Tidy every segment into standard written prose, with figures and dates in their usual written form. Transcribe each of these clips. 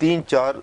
3, 4,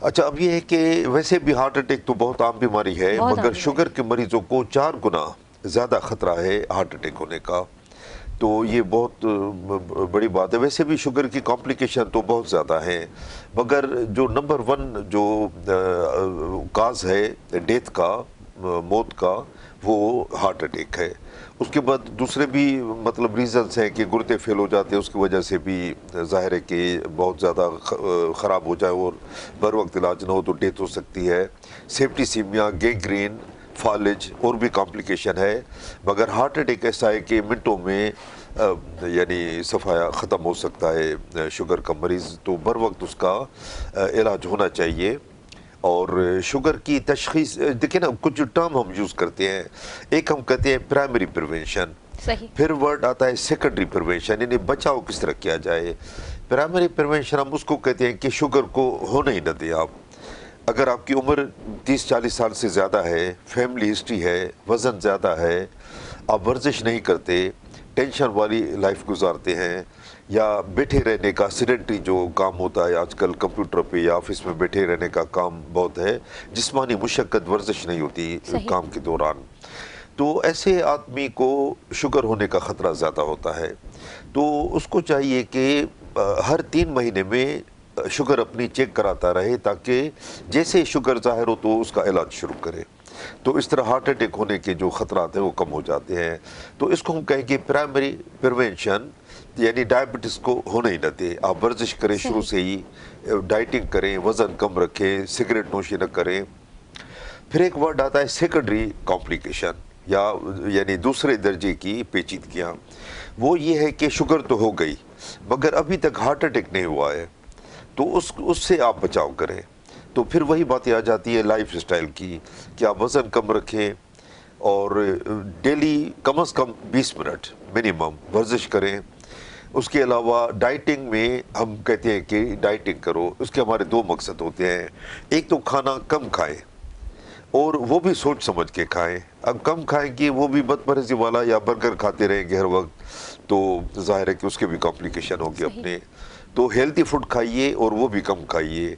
اچھا اب یہ ہے کہ ویسے بھی ہارٹ اٹیک تو بہت عام بیماری ہے، بہت عام مگر بیماری شوگر کے مریضوں کو 4 گنا زیادہ خطرہ ہے ہارٹ اٹیک ہونے کا، تو یہ بہت بڑی بات ہے۔ ویسے بھی شوگر کی کمپلیکیشن تو بہت زیادہ ہیں، مگر جو نمبر 1 جو کاز ہے ڈیتھ کا، موت کا، وہ ہارٹ اٹیک ہے۔ اس کے بعد دوسرے بھی مطلب ریزنز ہیں کہ گردے فیل ہو جاتے ہیں، اس کی وجہ سے بھی ظاہر ہے کہ بہت زیادہ خراب ہو جائے اور بر وقت علاج نہ ہو تو ڈیتھ ہو سکتی ہے۔ سیپٹیسیمیا، گینگرین، فالج اور بھی کمپلیکیشن ہے، مگر ہارٹ اٹیک ایسا ہے کہ منٹوں میں یعنی صفایا ختم ہو سکتا ہے شوگر کا مریض، تو بر وقت اس کا علاج ہونا چاہیے۔ اور شوگر کی تشخیص دیکھیں نا، کچھ ٹرم ہم یوز کرتے ہیں، ایک ہم کہتے ہیں پرائمری پریونشن، صحیح، پھر ورڈ آتا ہے سیکنڈری پریونشن، یعنی بچاؤ کس طرح کیا جائے۔ پرائمری پریونشن ہم اس کو کہتے ہیں کہ شوگر کو ہونے ہی نہ دیں آپ۔ اگر آپ کی عمر 30-40 سال سے زیادہ ہے، فیملی ہسٹری ہے، وزن زیادہ ہے، آپ ورزش نہیں کرتے، ٹینشن والی لائف گزارتے ہیں، یا بیٹھے رہنے کا سیڈنٹری جو کام ہوتا ہے آج کل کمپیوٹر پہ یا آفس میں بیٹھے رہنے کا کام بہت ہے، جسمانی مشقت ورزش نہیں ہوتی صحیح، کام کے دوران، تو ایسے آدمی کو شوگر ہونے کا خطرہ زیادہ ہوتا ہے۔ تو اس کو چاہیے کہ ہر 3 مہینے میں شوگر اپنی چیک کراتا رہے، تاکہ جیسے شوگر ظاہر ہو تو اس کا علاج شروع کرے، تو اس طرح ہارٹ اٹیک ہونے کے جو خطرات ہیں وہ کم ہو جاتے ہیں۔ تو اس کو ہم کہیں کہ پرائمری پریونشن، یعنی ڈائبٹیز کو ہونے ہی نہ دے، آپ ورزش کریں شروع سے ہی، ڈائٹنگ کریں، وزن کم رکھیں، سگریٹ نوشی نہ کریں۔ پھر ایک ورڈ آتا ہے سیکنڈری کمپلیکیشن، یعنی دوسرے درجے کی پیچیدگیاں، وہ یہ ہے کہ شوگر تو ہو گئی مگر ابھی تک ہارٹ اٹیک نہیں ہوا ہے، تو اس سے آپ بچاؤ کریں۔ تو پھر وہی باتیں آ جاتی ہے لائف سٹائل کی، کہ آپ وزن کم رکھیں اور ڈیلی کم از کم 20 منٹ منیمم ورزش کریں۔ اس کے علاوہ ڈائٹنگ میں ہم کہتے ہیں کہ ڈائٹنگ کرو، اس کے ہمارے 2 مقصد ہوتے ہیں، ایک تو کھانا کم کھائیں اور وہ بھی سوچ سمجھ کے کھائیں۔ اب کم کھائیں گے وہ بھی بد پرہیزی والا یا برگر کھاتے رہیں گے ہر وقت، تو ظاہر ہے کہ اس کے بھی کمپلیکیشن ہوگی صحیح، اپنے۔ تو ہیلتھی فوڈ کھائیے اور وہ بھی کم کھائیے،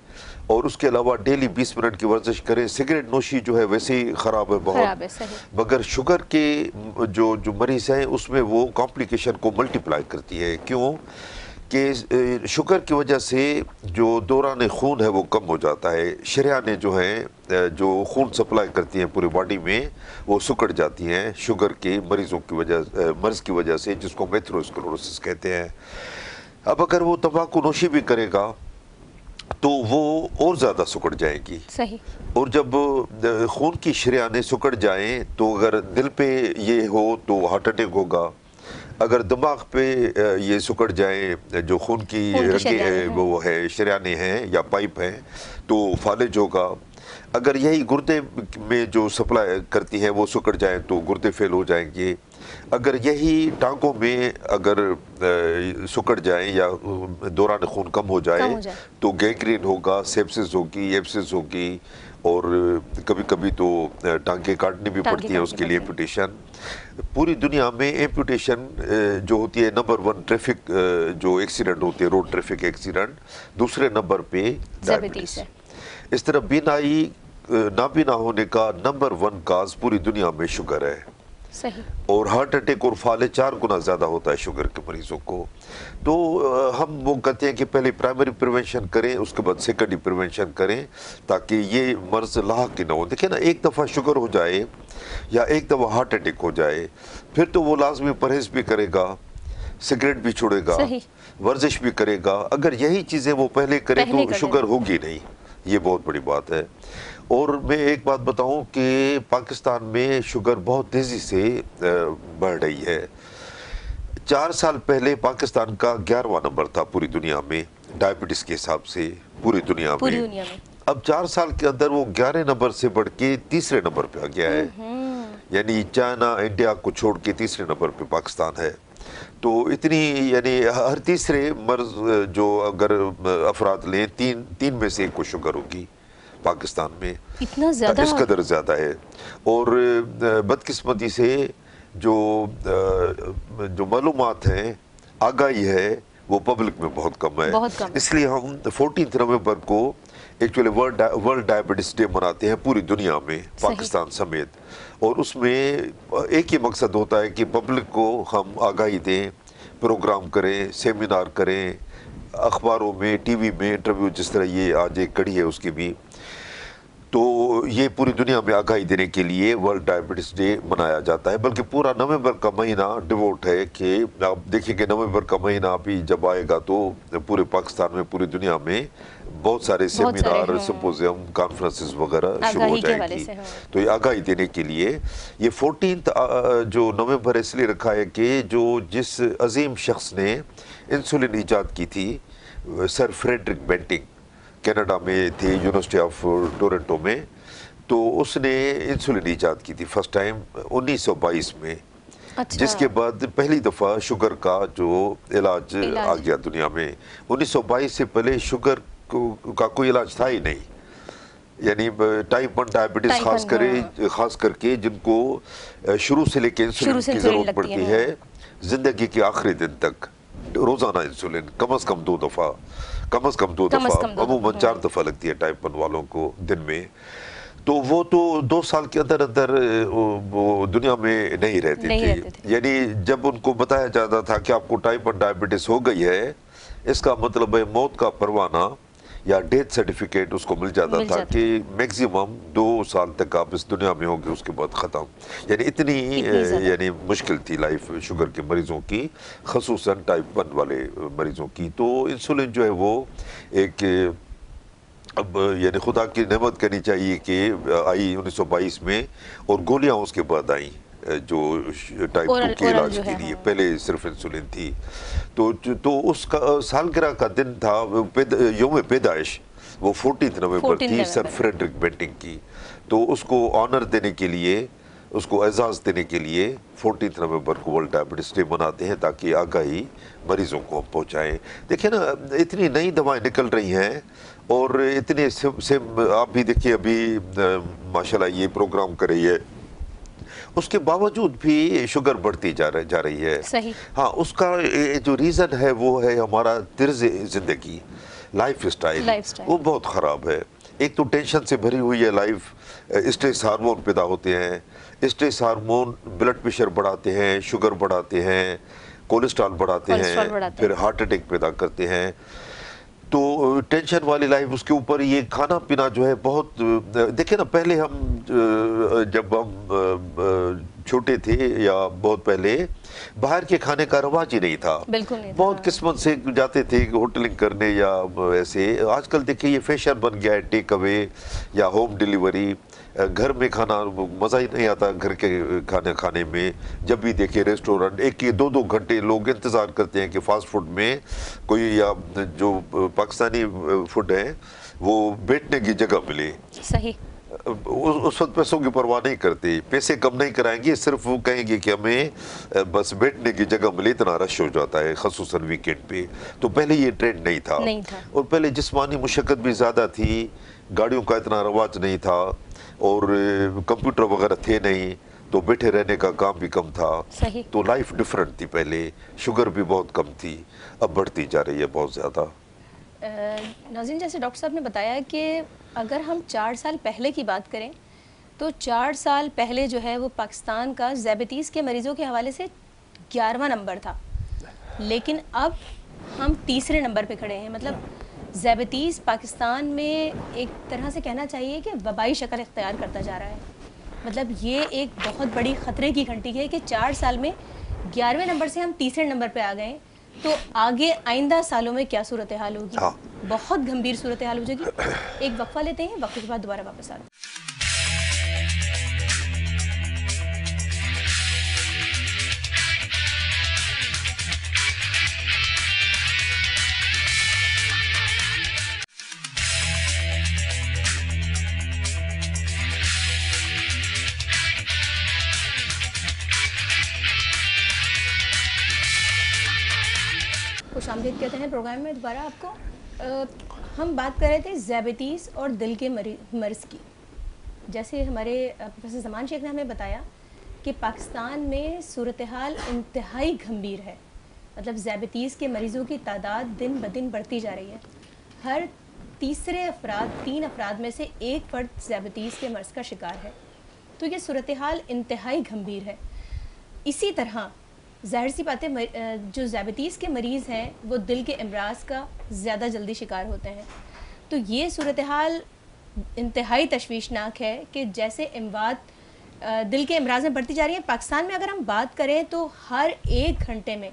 اور اس کے علاوہ ڈیلی 20 منٹ کی ورزش کریں۔ سگریٹ نوشی جو ہے ویسے ہی خراب ہے خراب ہے، بہت، صحیح، مگر شوگر کے جو مریض ہیں اس میں وہ کمپلیکیشن کو ملٹیپلائی کرتی ہے۔ کیوں کہ شوگر کی وجہ سے جو دوران خون ہے وہ کم ہو جاتا ہے، شریانیں جو ہیں جو خون سپلائی کرتی ہیں پوری باڈی میں وہ سکڑ جاتی ہیں شوگر کے مرض کی وجہ سے، جس کو ایتھروسکلروسس کہتے ہیں۔ اب اگر وہ تمباکو نوشی بھی کرے گا تو وہ اور زیادہ سکڑ جائے گی، صحیح، اور جب خون کی شریانیں سکڑ جائیں تو اگر دل پہ یہ ہو تو ہارٹ اٹیک ہوگا، اگر دماغ پہ یہ سکڑ جائیں جو خون کی شریانیں ہیں، وہ ہے شریانیں ہیں یا پائپ ہیں تو فالج ہوگا، اگر یہی گردے میں جو سپلائی کرتی ہیں وہ سکڑ جائیں تو گردے فیل ہو جائیں گے، اگر یہی ٹانگوں میں اگر سکڑ جائیں یا دوران خون کم ہو جائے تو گینگرین ہوگا، سیپسس ہوگی، ایپسس ہوگی، اور کبھی کبھی تو ٹانگیں کاٹنی بھی پڑتی ہیں اس کے لیے ایمپوٹیشن۔ پوری دنیا میں ایمپوٹیشن جو ہوتی ہے نمبر 1 ٹریفک جو ایکسیڈنٹ ہوتے ہیں، روڈ ٹریفک ایکسیڈنٹ، دوسرے نمبر پہ ڈائبٹیز۔ اس طرح بینائی نابینا ہونے کا نمبر 1 کاز پوری دنیا میں شوگر ہے، صحیح، اور ہارٹ اٹیک اور فالج 4 گنا زیادہ ہوتا ہے شوگر کے مریضوں کو۔ تو ہم وہ کہتے ہیں کہ پہلے پرائمری پریونشن کریں، اس کے بعد سیکنڈری پریونشن کریں، تاکہ یہ مرض لاحق نہ ہو۔ دیکھیں نا، ایک دفعہ شوگر ہو جائے یا ایک دفعہ ہارٹ اٹیک ہو جائے پھر تو وہ لازمی پرہیز بھی کرے گا، سگریٹ بھی چھوڑے گا، ورزش بھی کرے گا۔ اگر یہی چیزیں وہ پہلے کرے تو شوگر ہوگی نہیں، یہ بہت بڑی بات ہے۔ اور میں ایک بات بتاؤں کہ پاکستان میں شوگر بہت تیزی سے بڑھ رہی ہے۔ 4 سال پہلے پاکستان کا 11واں نمبر تھا پوری دنیا میں ڈائبٹیز کے حساب سے، پوری دنیا میں۔ اب 4 سال کے اندر وہ 11 نمبر سے بڑھ کے 3رے نمبر پہ آ گیا ہے، یعنی چائنا انڈیا کو چھوڑ کے 3رے نمبر پہ پاکستان ہے۔ تو اتنی یعنی ہر تیسرے مرض جو اگر افراد لیں 3 میں سے 1 کو شوگر ہوگی پاکستان میں، اتنا زیادہ، اس قدر زیادہ ہے۔ اور بدقسمتی سے جو معلومات ہیں، آگاہی ہے، وہ پبلک میں بہت کم ہے. بہت کم. اس لیے ہم 14 نومبر کو ایکچولی ورلڈ ڈائبٹیز ڈے مناتے ہیں پوری دنیا میں, پاکستان سمیت. اور اس میں ایک ہی مقصد ہوتا ہے کہ پبلک کو ہم آگاہی دیں, پروگرام کریں, سیمینار کریں, اخباروں میں, ٹی وی میں انٹرویو, جس طرح یہ آج ایک کڑی ہے اس کی بھی. تو یہ پوری دنیا میں آگاہی دینے کے لیے ورلڈ ڈائبٹیز ڈے منایا جاتا ہے. بلکہ پورا نومبر کا مہینہ ڈیووٹ ہے کہ آپ دیکھیں کہ نومبر کا مہینہ ابھی جب آئے گا تو پورے پاکستان میں, پوری دنیا میں بہت سارے سیمینار, سمپوزیم, کانفرنسز وغیرہ شروع ہو جائیں گی. تو یہ آگاہی دینے کے لیے یہ 14 جو نومبر اس لیے رکھا ہے کہ جس عظیم شخص نے انسولین ایجاد کی تھی, سر فریڈرک بینٹنگ, کینیڈا میں تھے, یونیورسٹی آف ٹورنٹو میں, تو اس نے انسولین ایجاد کی تھی فرسٹ ٹائم 1922 میں. جس کے بعد پہلی دفعہ شوگر کا جو علاج آ گیا دنیا میں. 1922 سے پہلے شوگر کا کوئی علاج تھا ہی نہیں. یعنی ٹائپ 1 ڈائبٹیز خاص کر کے جن کو شروع سے لے کے انسولین کی ضرورت پڑتی ہے زندگی کے آخری دن تک, روزانہ انسولین کم از کم 2 دفعہ, عموماً 4 دفعہ لگتی ہے ٹائپ 1 والوں کو دن میں. تو وہ تو 2 سال کے اندر وہ دنیا میں نہیں رہتے تھے. یعنی جب ان کو بتایا جاتا تھا کہ آپ کو ٹائپ 1 ڈائبٹیز ہو گئی ہے, اس کا مطلب ہے موت کا پروانہ یا ڈیتھ سرٹیفکیٹ اس کو مل جاتا تھا کہ میکسیمم 2 سال تک آپ اس دنیا میں ہوں گے, اس کے بعد ختم. یعنی اتنی مشکل تھی لائف شوگر کے مریضوں کی, خصوصاً ٹائپ 1 والے مریضوں کی. تو انسولین جو ہے وہ ایک اب یعنی خدا کی نعمت کرنی چاہیے کہ آئی 1922 میں, اور گولیاں اس کے بعد آئیں جو ٹائپ 2 کے علاج کے لیے. پہلے صرف انسولین تھی. تو اس کا سالگرہ کا دن تھا, یوم پیدائش وہ 14 نومبر تھی سر فریڈرک بینٹنگ کی. تو اس کو آنر دینے کے لیے, اس کو اعزاز دینے کے لیے 14 نومبر کو ورلڈ ڈائبٹیز ڈے مناتے ہیں تاکہ آگاہی مریضوں کو پہنچائیں. دیکھیں نا, اتنی نئی دوائیں نکل رہی ہیں اور اتنے آپ بھی دیکھیے ابھی ماشاءاللہ یہ پروگرام کر رہی ہے, اس کے باوجود بھی شوگر بڑھتی جا رہی ہے. ہاں, اس کا جو ریزن ہے وہ ہے ہمارا طرز زندگی, لائف اسٹائل, وہ بہت خراب ہے. ایک تو ٹینشن سے بھری ہوئی ہے لائف, اسٹریس ہارمون پیدا ہوتے ہیں, اسٹریس ہارمون بلڈ پریشر بڑھاتے ہیں, شوگر بڑھاتے ہیں, کولیسٹرول بڑھاتے ہیں, پھر ہارٹ اٹیک پیدا کرتے ہیں. تو ٹینشن والی لائف, اس کے اوپر یہ کھانا پینا جو ہے بہت. دیکھیں نا, پہلے جب ہم چھوٹے تھے یا بہت پہلے, باہر کے کھانے کا رواج ہی نہیں تھا. بہت قسمت سے جاتے تھے ہوٹلنگ کرنے یا ایسے. آج کل دیکھیں یہ فیشن بن گیا ہے, ٹیک اوے یا ہوم ڈیلیوری. گھر میں کھانا مزہ ہی نہیں آتا گھر کے کھانے کھانے میں. جب بھی دیکھیں ریسٹورنٹ 1-2 گھنٹے لوگ انتظار کرتے ہیں کہ فاسٹ فوڈ میں کوئی, یا جو پاکستانی فوڈ ہے وہ بیٹھنے کی جگہ ملے. صحیح. اس وقت پیسوں کی پرواہ نہیں کرتے, پیسے کم نہیں کرائیں گے, صرف وہ کہیں گے کہ ہمیں بس بیٹھنے کی جگہ ملے. اتنا رش ہو جاتا ہے خصوصاً ویکینڈ پہ. تو پہلے یہ ٹرینڈ نہیں تھا, اور پہلے جسمانی مشقت بھی زیادہ تھی, گاڑیوں کا اتنا رواج نہیں تھا, اور کمپیوٹر وغیرہ تھے نہیں, تو بیٹھے رہنے کا کام بھی کم تھا. تو لائف ڈیفرنٹ تھی پہلے. شوگر بھی بہت کم تھی, اب بڑھتی جا رہی ہے بہت زیادہ. ناظرین, جیسے ڈاکٹر صاحب نے بتایا کہ اگر ہم 4 سال پہلے کی بات کریں تو 4 سال پہلے جو ہے وہ پاکستان کا ذیابیطیز کے مریضوں کے حوالے سے 11واں نمبر تھا, لیکن اب ہم 3رے نمبر پہ کھڑے ہیں. مطلب ذیابیطیز پاکستان میں ایک طرح سے کہنا چاہیے کہ وبائی شکل اختیار کرتا جا رہا ہے. مطلب یہ ایک بہت بڑی خطرے کی گھنٹی ہے کہ 4 سال میں 11ویں نمبر سے ہم 3رے نمبر پہ آ گئے. تو آگے آئندہ سالوں میں کیا صورتحال ہوگی؟ بہت گھمبیر صورتحال ہو جائے گی. ایک وقفہ لیتے ہیں, وقفے کے بعد دوبارہ واپس آتے ہیں. خوش آمدید کہتے ہیں پروگرام میں دوبارہ آپ کو. ہم بات کر رہے تھے ذیابیطیز اور دل کے مرض کی. جیسے ہمارے پروفیسر زمان شیخ نے ہمیں بتایا کہ پاکستان میں صورتحال انتہائی گھمبیر ہے. مطلب ذیابیطیز کے مریضوں کی تعداد دن بدن بڑھتی جا رہی ہے. ہر تین افراد میں سے ایک فرد ذیابیطیز کے مرض کا شکار ہے. تو یہ صورتحال انتہائی گھمبیر ہے. اسی طرح ظاہر سی بات ہے جو ذیابیطیز کے مریض ہیں وہ دل کے امراض کا زیادہ جلدی شکار ہوتے ہیں. تو یہ صورتحال انتہائی تشویشناک ہے کہ جیسے اموات دل کے امراض میں بڑھتی جا رہی ہیں. پاکستان میں اگر ہم بات کریں تو ہر ایک گھنٹے میں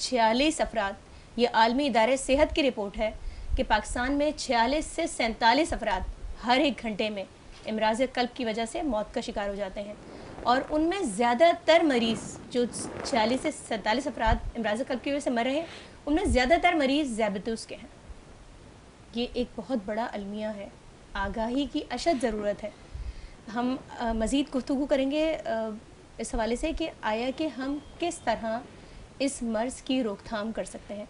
46 افراد, یہ عالمی ادارے صحت کی رپورٹ ہے کہ پاکستان میں 46 سے 47 افراد ہر ایک گھنٹے میں امراض قلب کی وجہ سے موت کا شکار ہو جاتے ہیں. اور ان میں زیادہ تر مریض جو 46 سے 47 افراد امراض قلب کی وجہ سے مر رہے ہیں, ان میں زیادہ تر مریض ذیابیطس کے ہیں. یہ ایک بہت بڑا المیہ ہے, آگاہی کی اشد ضرورت ہے. ہم مزید گفتگو کریں گے اس حوالے سے کہ آیا کہ ہم کس طرح اس مرض کی روک تھام کر سکتے ہیں.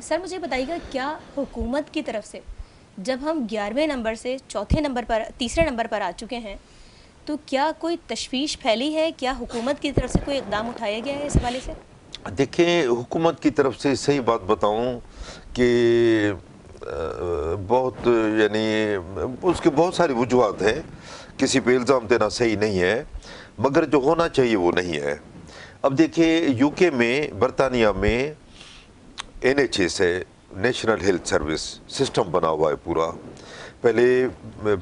سر مجھے بتائیے گا, کیا حکومت کی طرف سے جب ہم 11ویں نمبر سے تیسرے نمبر پر آ چکے ہیں تو کیا کوئی تشویش پھیلی ہے؟ کیا حکومت کی طرف سے کوئی اقدام اٹھایا گیا ہے اس حوالے سے؟ دیکھیں, حکومت کی طرف سے صحیح بات بتاؤں کہ بہت یعنی اس کے بہت ساری وجوہات ہیں, کسی پہ الزام دینا صحیح نہیں ہے, مگر جو ہونا چاہیے وہ نہیں ہے. اب دیکھیں, یو کے میں, برطانیہ میں NHS ہے, نیشنل ہیلتھ سروس سسٹم بنا ہوا ہے پورا. پہلے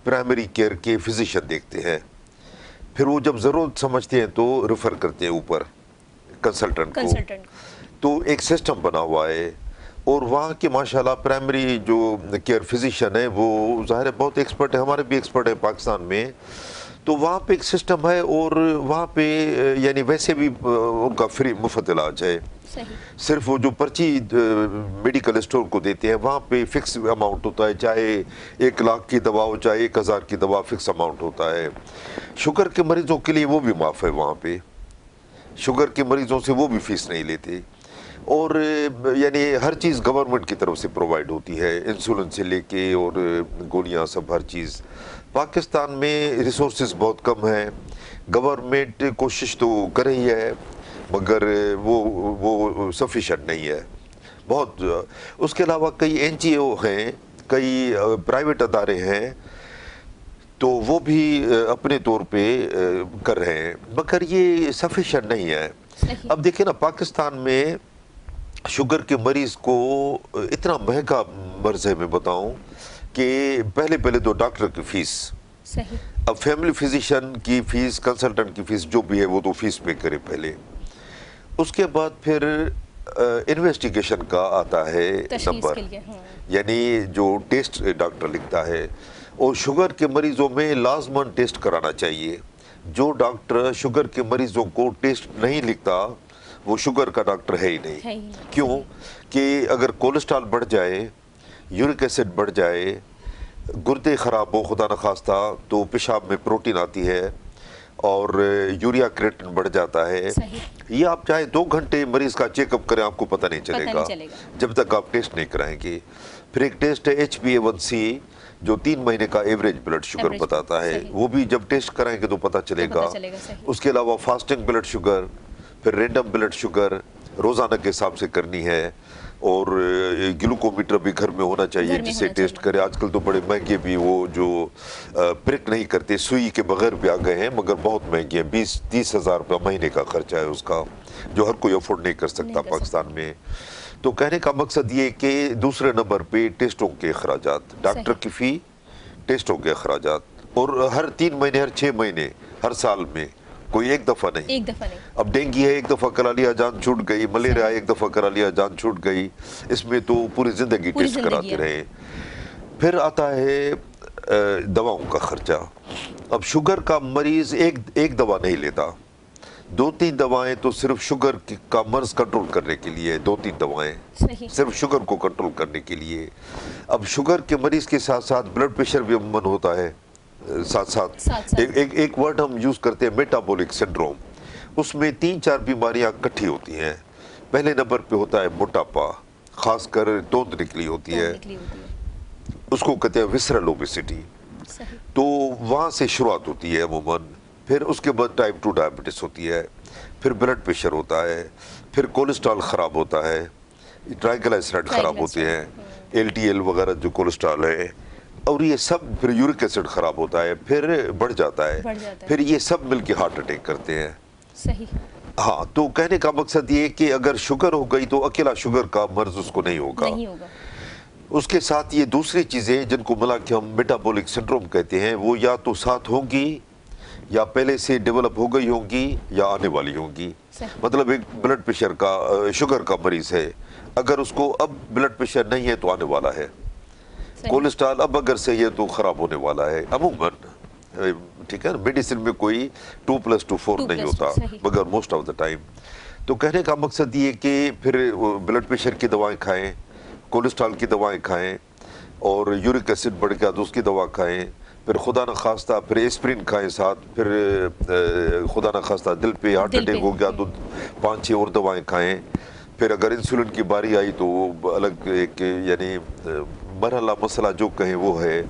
پرائمری کیئر کے فزیشین دیکھتے ہیں, پھر وہ جب ضرورت سمجھتے ہیں تو ریفر کرتے ہیں اوپر کنسلٹنٹ کو. تو ایک سسٹم بنا ہوا ہے, اور وہاں کے ماشاءاللہ پرائمری جو کیئر فزیشین ہے وہ ظاہر ہے بہت ایکسپرٹ ہے, ہمارے بھی ایکسپرٹ ہیں پاکستان میں. تو وہاں پہ ایک سسٹم ہے, اور وہاں پہ یعنی ویسے بھی ان کا فری مفت علاج ہے. صرف وہ جو پرچی میڈیکل اسٹور کو دیتے ہیں وہاں پہ فکس اماؤنٹ ہوتا ہے, چاہے 1 لاکھ کی دوا ہو چاہے 1000 کی دوا, فکس اماؤنٹ ہوتا ہے. شوگر کے مریضوں کے لیے وہ بھی معاف ہے, وہاں پہ شوگر کے مریضوں سے وہ بھی فیس نہیں لیتے. اور یعنی ہر چیز گورنمنٹ کی طرف سے پرووائڈ ہوتی ہے, انسولین سے لے کے اور گولیاں سب, ہر چیز. پاکستان میں ریسورسز بہت کم ہیں. گورنمنٹ کوشش تو کر رہی ہے مگر وہ سفیشینٹ نہیں ہے بہت. اس کے علاوہ کئی NGO ہیں, کئی پرائیویٹ ادارے ہیں, تو وہ بھی اپنے طور پہ کر رہے ہیں, مگر یہ سفیشینٹ نہیں ہے. اب دیکھیں نا, پاکستان میں شوگر کے مریض کو اتنا مہنگا مرض ہے, میں بتاؤں کہ پہلے تو ڈاکٹر کی فیس, اب فیملی فزیشین کی فیس, کنسلٹنٹ کی فیس جو بھی ہے وہ تو فیس پے کرے پہلے. اس کے بعد پھر انویسٹیگیشن کا آتا ہے نمبر, یعنی جو ٹیسٹ ڈاکٹر لکھتا ہے. اور شوگر کے مریضوں میں لازماً ٹیسٹ کرانا چاہیے. جو ڈاکٹر شوگر کے مریضوں کو ٹیسٹ نہیں لکھتا وہ شوگر کا ڈاکٹر ہے ہی نہیں. کیوں کہ اگر کولیسٹرول بڑھ جائے, یورک ایسڈ بڑھ جائے, گردے خراب ہو خدا نخواستہ, تو پیشاب میں پروٹین آتی ہے اور یوریا کریٹن بڑھ جاتا ہے. یہ آپ چاہے 2 گھنٹے مریض کا چیک اپ کریں, آپ کو پتہ نہیں چلے گا جب تک آپ ٹیسٹ نہیں کرائیں گے. پھر ایک ٹیسٹ ہے HbA1c جو 3 مہینے کا ایوریج بلڈ شوگر بتاتا ہے, وہ بھی جب ٹیسٹ کرائیں گے تو پتہ چلے گا. اس کے علاوہ فاسٹنگ بلڈ شوگر, پھر رینڈم بلڈ شوگر روزانہ کے حساب سے کرنی ہے, اور گلوکومیٹر بھی گھر میں ہونا چاہیے جس سے ٹیسٹ کرے. آج کل تو بڑے مہنگے بھی وہ جو پرک نہیں کرتے, سوئی کے بغیر بھی آ گئے ہیں, مگر بہت مہنگے ہیں, 20-30 ہزار روپے مہینے کا خرچہ ہے اس کا, جو ہر کوئی افورڈ نہیں کر سکتا پاکستان میں. تو کہنے کا مقصد یہ کہ دوسرے نمبر پہ ٹیسٹوں کے اخراجات, ڈاکٹر کی فی, ٹیسٹوں کے اخراجات, اور ہر 3 مہینے, ہر 6 مہینے, ہر سال میں, کوئی ایک دفعہ نہیں. اب ڈینگی ہے, ایک دفعہ کرا لیا جان چھوٹ گئی, ملیریا ایک دفعہ کرا لیا جان چھوٹ گئی, اس میں تو پوری زندگی ٹیسٹ کراتے رہے. پھر آتا ہے دواؤں کا خرچہ. اب شوگر کا مریض ایک دوا نہیں لیتا, 2-3 دوائیں تو صرف شوگر کا مرض کنٹرول کرنے کے لیے, 2-3 دوائیں صرف شوگر کو کنٹرول کرنے کے لیے. اب شوگر کے مریض کے ساتھ ساتھ بلڈ پریشر بھی عموماً ہوتا ہے ساتھ. ایک ورڈ ہم یوز کرتے ہیں میٹابولک سنڈروم, اس میں 3-4 بیماریاں اکٹھی ہوتی ہیں. پہلے نمبر پہ ہوتا ہے موٹاپا, خاص کر توند نکلی ہوتی ہے, اس کو کہتے ہیں وسرل اوبیسٹی. تو وہاں سے شروعات ہوتی ہے عموماً. پھر اس کے بعد ٹائپ 2 ڈائبٹیس ہوتی ہے, پھر بلڈ پریشر ہوتا ہے, پھر کولیسٹرول خراب ہوتا ہے، ٹرائیگلائسرائڈ خراب ہوتے ہیں، ایل ٹی ایل وغیرہ جو کولیسٹرول ہے، اور یہ سب پھر یورک ایسڈ خراب ہوتا ہے، پھر بڑھ جاتا ہے، پھر یہ سب مل کے ہارٹ اٹیک کرتے ہیں. صحیح. ہاں، تو کہنے کا مقصد یہ کہ اگر شوگر ہو گئی تو اکیلا شوگر کا مرض اس کو نہیں ہوگا. اس کے ساتھ یہ دوسری چیزیں جن کو ملا کے ہم میٹابولک سنڈروم کہتے ہیں، وہ یا تو ساتھ ہوں گی یا پہلے سے ڈیولپ ہو گئی ہوں گی یا آنے والی ہوں گی. مطلب ایک بلڈ پریشر کا شوگر کا مریض ہے، اگر اس کو اب بلڈ پریشر نہیں ہے تو آنے والا ہے. کولیسٹرول اب اگر صحیح ہے تو خراب ہونے والا ہے عموماً. ٹھیک ہے نا، میڈیسن میں کوئی 2+2=4 نہیں ہوتا مگر موسٹ آف دا ٹائم. تو کہنے کا مقصد یہ کہ پھر بلڈ پریشر کی دوائیں کھائیں، کولیسٹرول کی دوائیں کھائیں، اور یورک ایسڈ بڑھ گیا تو اس کی دوا کھائیں، پھر خدا نخواستہ پھر ایسپرین کھائیں ساتھ، پھر خدا نخواستہ دل پہ ہارٹ اٹیک ہو گیا تو 5-6 اور دوائیں کھائیں. پھر اگر انسولین کی باری آئی تو الگ ایک یعنی مرحلہ مسئلہ جو کہیں وہ ہے.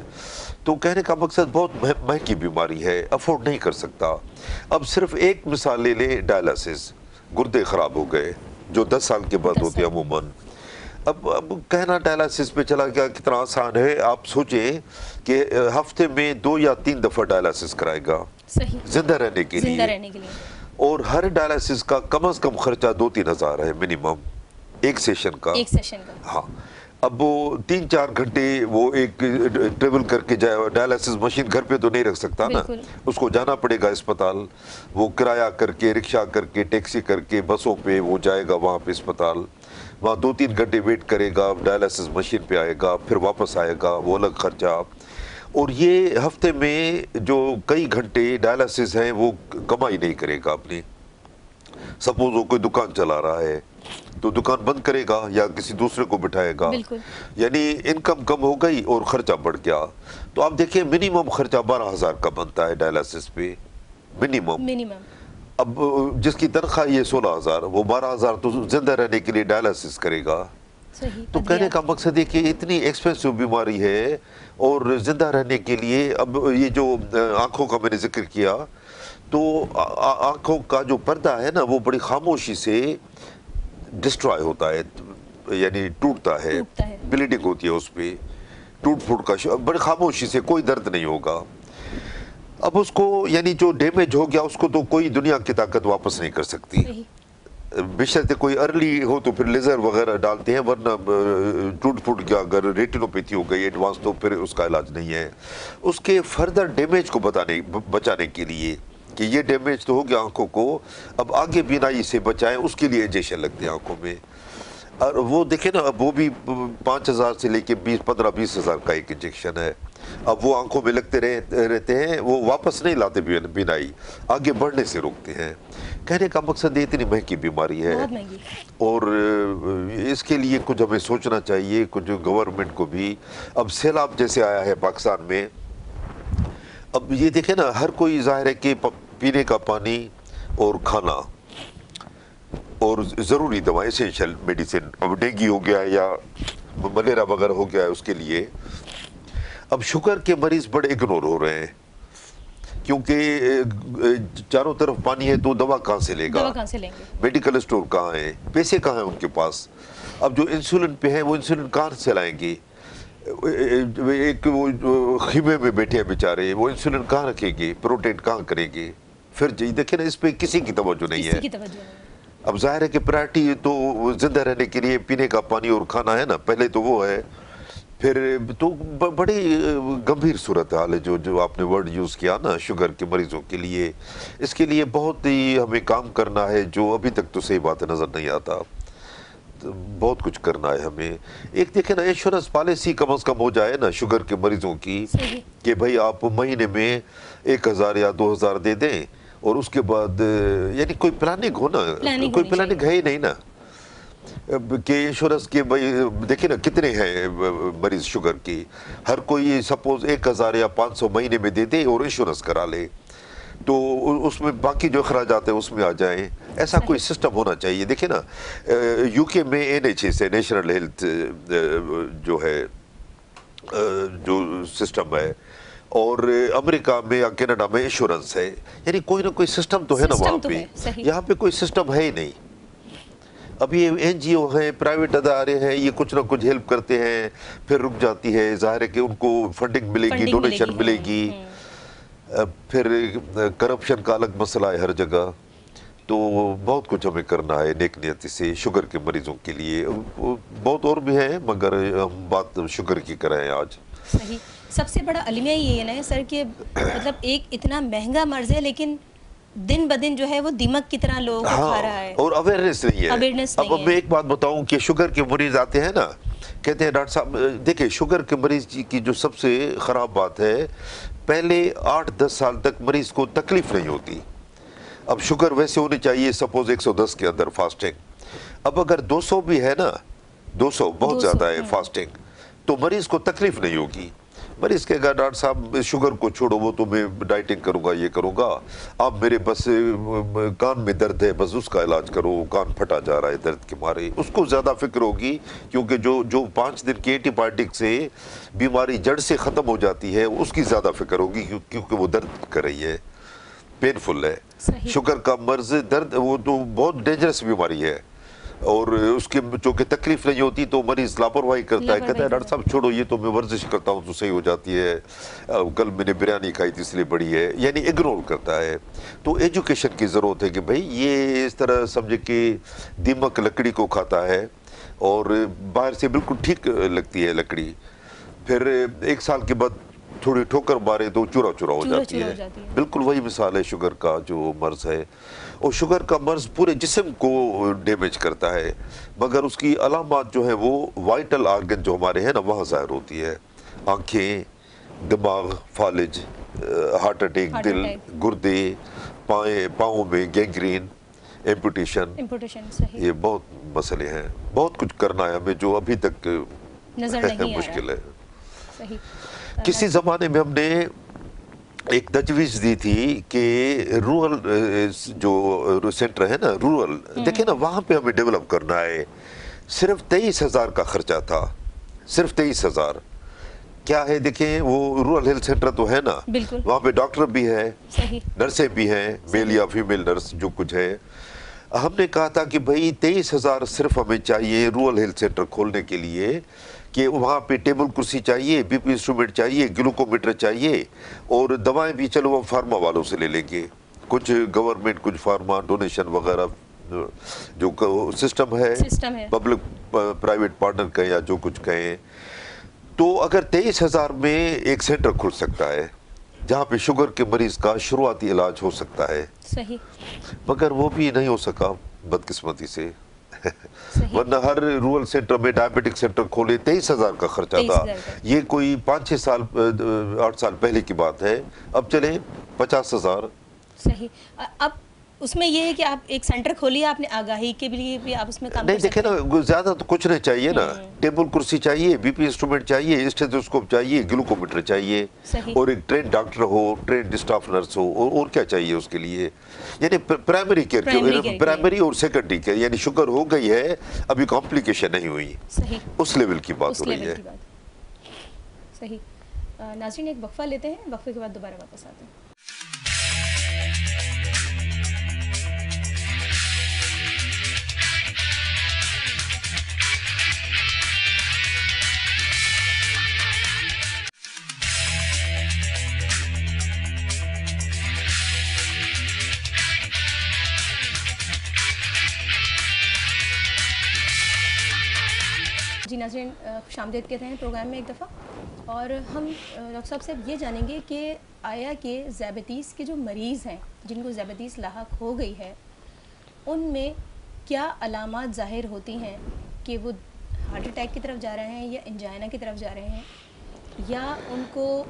تو کہنے کا مقصد بہت مہنگی بیماری ہے، افورڈ نہیں کر سکتا. اب صرف ایک مثال لے لیں، ڈائلسس، گردے خراب ہو گئے جو 10 سال کے بعد ہوتے ہیں عموماً. اب کہنا ڈائلسس پہ چلا گیا کتنا آسان ہے. آپ سوچیں کہ ہفتے میں 2 یا 3 دفعہ ڈائلسس کرائے گا زندہ رہنے کے لیے، اور ہر ڈائلسس کا کم از کم خرچہ 2-3 ہزار ہے منیمم ایک سیشن کا. ہاں، اب وہ 3-4 گھنٹے وہ ایک ٹریول کر کے جائے، ڈائلسس مشین گھر پہ تو نہیں رکھ سکتا نا، اس کو جانا پڑے گا اسپتال. وہ کرایہ کر کے، رکشہ کر کے، ٹیکسی کر کے، بسوں پہ وہ جائے گا وہاں پہ اسپتال، وہاں 2-3 گھنٹے ویٹ کرے گا، ڈائلسس مشین پہ آئے گا، پھر واپس آئے گا، وہ الگ خرچہ. اور یہ ہفتے میں جو کئی گھنٹے ڈائلسس ہیں وہ کمائی نہیں کرے گا اپنی. سپوز وہ کوئی دکان چلا رہا ہے تو دکان بند کرے گا یا کسی دوسرے کو بٹھائے گا، یعنی انکم کم ہو گئی اور خرچہ بڑھ گیا. تو آپ دیکھیں منیمم خرچہ 12,000 کا بنتا ہے ڈائلسس پہ، منیمم. اب جس کی تنخواہ یہ 16,000، وہ 12,000 تو زندہ رہنے کے لیے ڈائلسس کرے گا. تو کہنے کا مقصد ہے کہ اتنی ایکسپینسو بیماری ہے، اور زندہ رہنے کے لیے اب یہ جو آنکھوں کا میں نے ذکر کیا، تو آنکھوں کا جو پردہ ہے نا وہ بڑی خاموشی سے ڈسٹرائے ہوتا ہے، یعنی ٹوٹتا ہے، بلیڈنگ ہوتی ہے اس پہ، ٹوٹ پھوٹ کا بڑی خاموشی سے، کوئی درد نہیں ہوگا. اب اس کو یعنی جو ڈیمیج ہو گیا اس کو تو کوئی دنیا کی طاقت واپس نہیں کر سکتی، بشرطے کوئی ارلی ہو تو پھر لیزر وغیرہ ڈالتے ہیں، ورنہ ٹوٹ پھوٹ گیا اگر ریٹینوپیتھی ہو گئی ایڈوانس تو پھر اس کا علاج نہیں ہے. اس کے فردر ڈیمیج کو بچانے کے لیے کہ یہ ڈیمیج تو ہو گیا آنکھوں کو، اب آگے بینائی سے بچائیں، اس کے لیے انجیکشن لگتے ہیں آنکھوں میں. اور وہ دیکھیں نا، اب وہ بھی 5,000 سے لے کے 15-20 ہزار کا ایک انجیکشن ہے. اب وہ آنکھوں میں لگتے رہتے ہیں، وہ واپس نہیں لاتے بینائی، آگے بڑھنے سے روکتے ہیں. کہنے کا مقصد یہ اتنی مہنگی بیماری ہے، اور اس کے لیے کچھ ہمیں سوچنا چاہیے، کچھ گورنمنٹ کو بھی. اب سیلاب جیسے آیا ہے پاکستان میں، اب یہ دیکھیں نا، ہر کوئی ظاہر ہے کہ پینے کا پانی اور کھانا اور ضروری دوائیں، ایسینشل میڈیسن، اب ڈینگی ہو گیا ہے یا ملیریا وغیرہ ہو گیا ہے اس کے لیے. اب شوگر کے مریض بڑے اگنور ہو رہے ہیں، کیونکہ چاروں طرف پانی ہے تو دوا کہاں سے لے گا، میڈیکل اسٹور کہاں ہیں، پیسے کہاں ہیں ان کے پاس. اب جو انسولین پہ ہیں وہ انسولین کہاں سے لائیں گے، ایک وہ خیمے میں بیٹھے ہیں بیچارے، وہ انسولین کہاں رکھیں گے، پروٹین کہاں کریں گے. پھر دیکھیں نا، اس پہ کسی کی توجہ نہیں ہے. اب ظاہر ہے کہ پرائرٹی تو زندہ رہنے کے لیے پینے کا پانی اور کھانا ہے نا، پہلے تو وہ ہے. پھر تو بڑی گمبھیر صورتحال ہے جو آپ نے ورڈ یوز کیا نا شوگر کے مریضوں کے لیے. اس کے لیے بہت ہی ہمیں کام کرنا ہے، جو ابھی تک تو صحیح بات نظر نہیں آتا. بہت کچھ کرنا ہے ہمیں. ایک دیکھیں نا، انشورنس پالیسی کم از کم ہو جائے نا شوگر کے مریضوں کی، کہ بھائی آپ مہینے میں 1,000 یا 2,000 دے دیں، اور اس کے بعد یعنی کوئی پلاننگ ہو نا. کوئی پلاننگ ہے ہی نہیں نا کہ انشورنس کے. بھائی دیکھیں نا کتنے ہیں مریض شوگر کی، ہر کوئی سپوز 1,000 یا 500 مہینے میں دے دے اور انشورنس کرا لے، تو اس میں باقی جو اخراجات ہیں اس میں آ جائیں. ایسا کوئی سسٹم ہونا چاہیے. دیکھیں نا، UK میں NHS ہے، نیشنل ہیلتھ جو ہے جو سسٹم ہے، اور امریکہ میں یا کینیڈا میں انشورنس ہے. یعنی کوئی نہ کوئی سسٹم تو ہے نا وہاں پہ. یہاں پہ کوئی سسٹم ہے ہی نہیں. اب یہ NGO ہیں، پرائیویٹ ادارے ہیں، یہ کچھ نہ کچھ ہیلپ کرتے ہیں، پھر رک جاتی ہے. ظاہر ہے کہ ان کو فنڈنگ ملے گی، ڈونیشن ملے گی. پھر کرپشن کا الگ مسئلہ ہے ہر جگہ. تو بہت کچھ ہمیں کرنا ہے نیک نیتی سے شوگر کے مریضوں کے لیے. بہت اور بھی ہیں مگر ہم بات شوگر کی کریں آج. صحیح. سب سے بڑا المیہ یہ ہے نا سر کہ مطلب ایک اتنا مہنگا مرض ہے لیکن دن بدن جو ہے وہ دیمک کی طرح لوگوں کو کھا رہا ہے. اور اویئرنیس نہیں ہے. اویئرنیس نہیں اب ہے. میں ایک بات بتاؤں کہ شوگر کے مریض آتے ہیں نا، کہتے ہیں ڈاکٹر صاحب دیکھیں شوگر کے مریض کی جو سب سے خراب بات ہے، پہلے 8-10 سال تک مریض کو تکلیف نہیں ہوتی. اب شوگر ویسے ہونی چاہیے سپوز 110 کے اندر فاسٹنگ. اب اگر 200 بھی ہے نا، 200 بہت زیادہ ہے فاسٹنگ، تو مریض کو تکلیف نہیں ہوگی. مریض کہے گا ڈاکٹر صاحب شوگر کو چھوڑو، وہ تو میں ڈائٹنگ کروں گا، یہ کروں گا، آپ میرے بس کان میں درد ہے، بس اس کا علاج کرو، کان پھٹا جا رہا ہے درد کے مارے. اس کو زیادہ فکر ہوگی کیونکہ جو 5 دن کے اینٹی بائیوٹک سے بیماری جڑ سے ختم ہو جاتی ہے، اس کی زیادہ فکر ہوگی کیونکہ وہ درد کر رہی ہے، پینفل ہے. شوگر کا مرض درد وہ تو بہت ڈینجرس بیماری ہے، اور اس کے چونکہ تکلیف نہیں ہوتی تو مریض لاپرواہی کرتا ہے، کہتا ہے ڈاکٹر صاحب چھوڑو، یہ تو میں ورزش کرتا ہوں تو صحیح ہو جاتی ہے، کل میں نے بریانی کھائی تھی اس لیے بڑی ہے، یعنی اگنور کرتا ہے. تو ایجوکیشن کی ضرورت ہے کہ بھائی یہ اس طرح سمجھے کہ دیمک لکڑی کو کھاتا ہے اور باہر سے بالکل ٹھیک لگتی ہے لکڑی، پھر 1 سال کے بعد تھوڑی ٹھوکر مارے تو چورا چورا ہو جاتی ہے. بالکل وہی مثال ہے شوگر کا جو مرض ہے. اور شوگر کا مرض پورے جسم کو ڈیمیج کرتا ہے، مگر اس کی علامات جو ہیں وہ وائٹل آرگن جو ہمارے ہیں نا وہاں ظاہر ہوتی ہے. آنکھیں، دماغ، فالج، ہارٹ اٹیک، دل، گردے، پاؤں میں گینگرین، ایمپوٹیشن، یہ بہت مسئلے ہیں. بہت کچھ کرنا ہے ہمیں جو ابھی تک مشکل ہے. کسی زمانے میں ہم نے ایک تجویز دی تھی کہ رورل جو سینٹر ہے نا، رورل دیکھیں نا وہاں پہ ہمیں ڈیولپ کرنا ہے. صرف 23,000 کا خرچہ تھا، صرف 23,000. کیا ہے دیکھیں وہ رورل ہیلتھ سینٹر تو ہے نا، وہاں پہ ڈاکٹر بھی ہے، نرسیں بھی ہیں، میل یا فیمیل نرس جو کچھ ہے. ہم نے کہا تھا کہ بھائی 23,000 صرف ہمیں چاہیے رورل ہیلتھ سینٹر کھولنے کے لیے، کہ وہاں پہ ٹیبل کرسی چاہیے، بی پی انسٹرومنٹ چاہیے، گلوکومیٹر چاہیے، اور دوائیں بھی چلو وہ فارما والوں سے لے لیں گے، کچھ گورنمنٹ کچھ فارما ڈونیشن وغیرہ جو سسٹم ہے پبلک پرائیویٹ پارٹنر کہیں یا جو کچھ کہیں. تو اگر 23,000 میں ایک سینٹر کھل سکتا ہے جہاں پہ شوگر کے مریض کا شروعاتی علاج ہو سکتا ہے، مگر وہ بھی نہیں ہو سکا بدقسمتی سے. ورنہ ہر رورل سینٹر میں ڈائبیٹک سینٹر کھولے 23,000 کا خرچہ تھا. یہ کوئی 5-6 سال 8 سال پہلے کی بات ہے. اب چلیں 50,000. صحیح. اب اس میں یہ ہے کہ آپ ایک سینٹر کھولیے، آپ نے آگاہی کے لیے بھی آپ اس میں کام کر سکتے ہیں. دیکھیں نا زیادہ تو کچھ نہیں چاہیے نا، ٹیبل کرسی چاہیے، بی پی انسٹرومنٹ چاہیے، اسٹیتھوسکوپ چاہیے، گلوکومیٹر چاہیے، اور ایک ٹرینڈ ڈاکٹر ہو، ٹرینڈ اسٹاف نرس ہو، اور کیا چاہیے اس کے لیے. یعنی پرائمری کیئر، پرائمری اور سیکنڈری کیئر، یعنی شوگر ہو گئی ہے ابھی کمپلیکیشن نہیں ہوئی، اس لیول کی بات ہو رہی ہے. صحیح. ناظرین ایک وقفہ لیتے ہیں، وقفے کے بعد دوبارہ واپس آتے ہیں. جی ناظرین، خوش آمدید کہتے ہیں پروگرام میں ایک دفعہ. اور ہم ڈاکٹر صاحب سے یہ جانیں گے کہ آیا کہ ذیابیطیس کے جو مریض ہیں جن کو ذیابیطیس لاحق ہو گئی ہے، ان میں کیا علامات ظاہر ہوتی ہیں کہ وہ ہارٹ اٹیک کی طرف جا رہے ہیں یا انجائنا کی طرف جا رہے ہیں، یا ان کو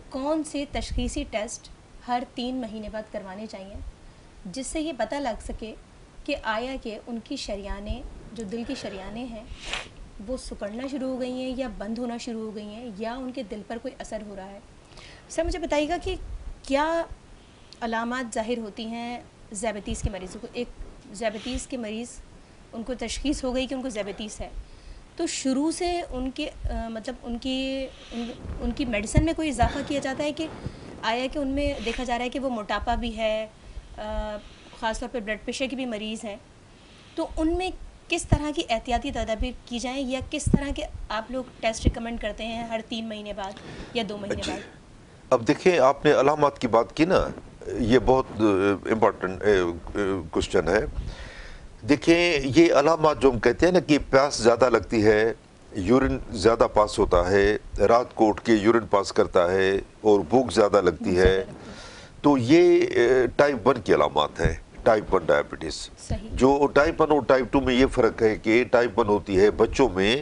کون سے تشخیصی ٹیسٹ ہر 3 مہینے بعد کروانے چاہیے جس سے یہ پتہ لگ سکے کہ آیا کہ ان کی شریانیں جو دل کی شریانیں ہیں وہ سکڑنا شروع ہو گئی ہیں یا بند ہونا شروع ہو گئی ہیں یا ان کے دل پر کوئی اثر ہو رہا ہے. سر مجھے بتائیے گا کہ کیا علامات ظاہر ہوتی ہیں ذیابیطیس کے مریضوں کو. ایک ذیابیطیس کے مریض ان کو تشخیص ہو گئی کہ ان کو ذیابیطیس ہے، تو شروع سے ان کے مطلب ان کی میڈیسن میں کوئی اضافہ کیا جاتا ہے کہ آیا کہ ان میں دیکھا جا رہا ہے کہ وہ موٹاپا بھی ہے، خاص طور پہ بلڈ پریشر کے بھی مریض ہیں، تو ان میں کس طرح کی احتیاطی تدابیر کی جائیں یا کس طرح کے آپ لوگ ٹیسٹ ریکمینڈ کرتے ہیں ہر 3 مہینے بعد یا 2 مہینے بعد؟ اب دیکھیں آپ نے علامات کی بات کی نا، یہ بہت امپورٹنٹ کوشچن ہے. دیکھیں یہ علامات جو ہم کہتے ہیں نا کہ پیاس زیادہ لگتی ہے، یورین زیادہ پاس ہوتا ہے، رات کو اٹھ کے یورین پاس کرتا ہے اور بھوک زیادہ لگتی ہے، تو یہ ٹائپ 1 کی علامات ہیں، ٹائپ 1 ڈائبٹیز. جو ٹائپ 1 اور ٹائپ 2 میں یہ فرق ہے کہ ٹائپ 1 ہوتی ہے بچوں میں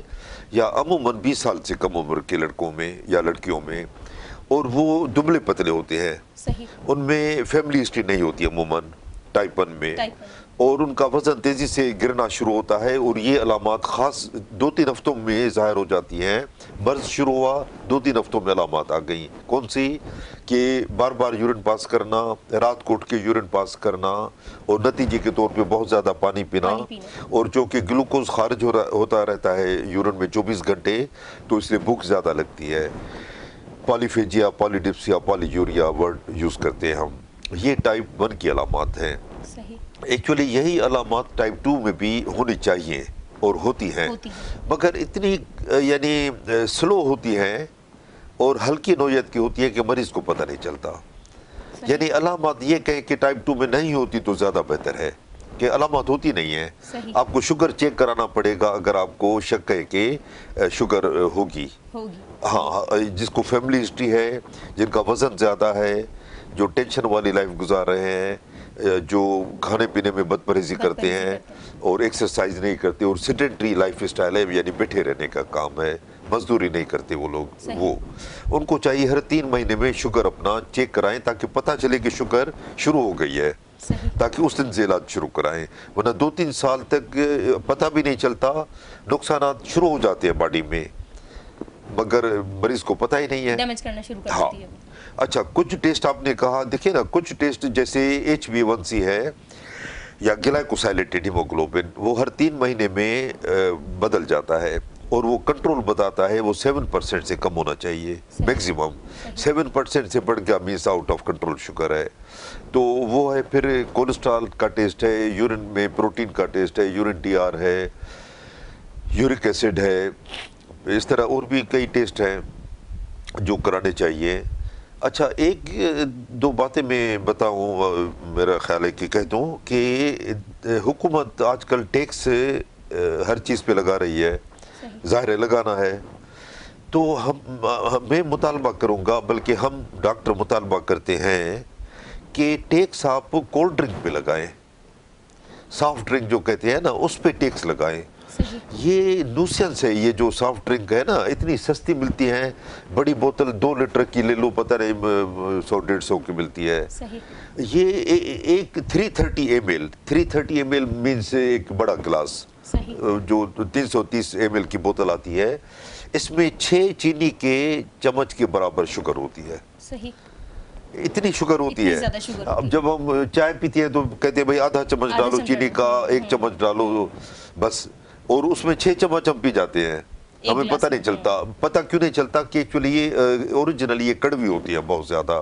یا عموماً 20 سال سے کم عمر کے لڑکوں میں یا لڑکیوں میں، اور وہ دبلے پتلے ہوتے ہیں. ان میں فیملی ہسٹری نہیں ہوتی عموماً ٹائپ 1 میں، اور ان کا وزن تیزی سے گرنا شروع ہوتا ہے، اور یہ علامات خاص 2-3 ہفتوں میں ظاہر ہو جاتی ہیں. مرض شروع ہوا 2-3 ہفتوں میں علامات آ گئیں. کون سی؟ کہ بار بار یورین پاس کرنا، رات کو اٹھ کے یورین پاس کرنا، اور نتیجے کے طور پہ بہت زیادہ پانی پینا، اور جو کہ گلوکوز خارج ہوتا رہتا ہے یورین میں 24 گھنٹے، تو اس لیے بھوک زیادہ لگتی ہے. پالیفیجیا، پالیڈپسیا، پالی یوریا ورڈ یوز کرتے ہیں ہم. یہ ٹائپ 1 کی علامات ہیں. ایکچولی یہی علامات ٹائپ 2 میں بھی ہونی چاہیے اور ہوتی ہیں، مگر اتنی یعنی سلو ہوتی ہیں اور ہلکی نوعیت کی ہوتی ہے کہ مریض کو پتہ نہیں چلتا. یعنی علامات یہ کہیں کہ ٹائپ 2 میں نہیں ہوتی تو زیادہ بہتر ہے کہ علامات ہوتی نہیں ہیں. آپ کو شوگر چیک کرانا پڑے گا اگر آپ کو شک ہے کہ شوگر ہوگی. ہاں، جس کو فیملی ہسٹری ہے، جن کا وزن زیادہ ہے، جو ٹینشن والی لائف گزار رہے ہیں، جو کھانے پینے میں بد پرہیزی کرتے ہیں اور ایکسرسائز نہیں کرتے، اور سیڈنٹری لائف اسٹائل ہے، یعنی بیٹھے رہنے کا کام ہے، مزدوری نہیں کرتے وہ لوگ، وہ ان کو چاہیے ہر 3 مہینے میں شوگر اپنا چیک کرائیں تاکہ پتہ چلے کہ شوگر شروع ہو گئی ہے، تاکہ اس دن سے علاج شروع کرائیں. ورنہ 2-3 سال تک پتہ بھی نہیں چلتا، نقصانات شروع ہو جاتے ہیں باڈی میں مگر مریض کو پتہ ہی نہیں ہے. ڈیمیج کرنا شروع کر دیتی ہے. اچھا، کچھ ٹیسٹ آپ نے کہا، دیکھیں نا کچھ ٹیسٹ جیسے HbA1c ہے یا گلائکوسائلیٹڈ ہیموگلوبن، وہ ہر 3 مہینے میں بدل جاتا ہے، اور وہ کنٹرول بتاتا ہے وہ 7% سے کم ہونا چاہیے میکسیمم. 7% سے بڑھ گیا means out of control sugar ہے. تو وہ ہے. پھر کولیسٹرول کا ٹیسٹ ہے، یورین میں پروٹین کا ٹیسٹ ہے، یورین TR ہے، یورک ایسڈ ہے، اس طرح اور بھی کئی ٹیسٹ ہیں جو کرانے چاہیے. اچھا، 1-2 باتیں میں بتاؤں، میرا خیال ہے کہ کہہ دوں کہ حکومت آج کل ٹیکس ہر چیز پہ لگا رہی ہے، ظاہر ہے لگانا ہے. تو میں مطالبہ کروں گا، بلکہ ہم ڈاکٹر مطالبہ کرتے ہیں کہ ٹیکس آپ کولڈ ڈرنک پہ لگائیں، سافٹ ڈرنک جو کہتے ہیں نا اس پہ ٹیکس لگائیں. یہ نوسینس ہے. یہ جو سافٹ ڈرنک ہے نا اتنی سستی ملتی ہیں، بڑی بوتل 2 لیٹر کی لے لو، پتہ نہیں 100-150 کی ملتی ہے. یہ ایک 330 ml مینس ایک بڑا گلاس جو 330 ml کی بوتل آتی ہے، اس میں 6 چینی کے چمچ کے برابر شوگر ہوتی ہے. اتنی شوگر ہوتی ہے. اب جب ہم چائے پیتے ہیں تو کہتے ہیں بھائی آدھا چمچ ڈالو چینی کا، 1 چمچ ڈالو بس، اور اس میں 6 چمچ ہم پی جاتے ہیں. ہمیں پتہ نہیں چلتا. پتہ کیوں نہیں چلتا؟ کہ ایکچولی یہ اوریجنلی یہ کڑوی ہوتی ہے بہت زیادہ،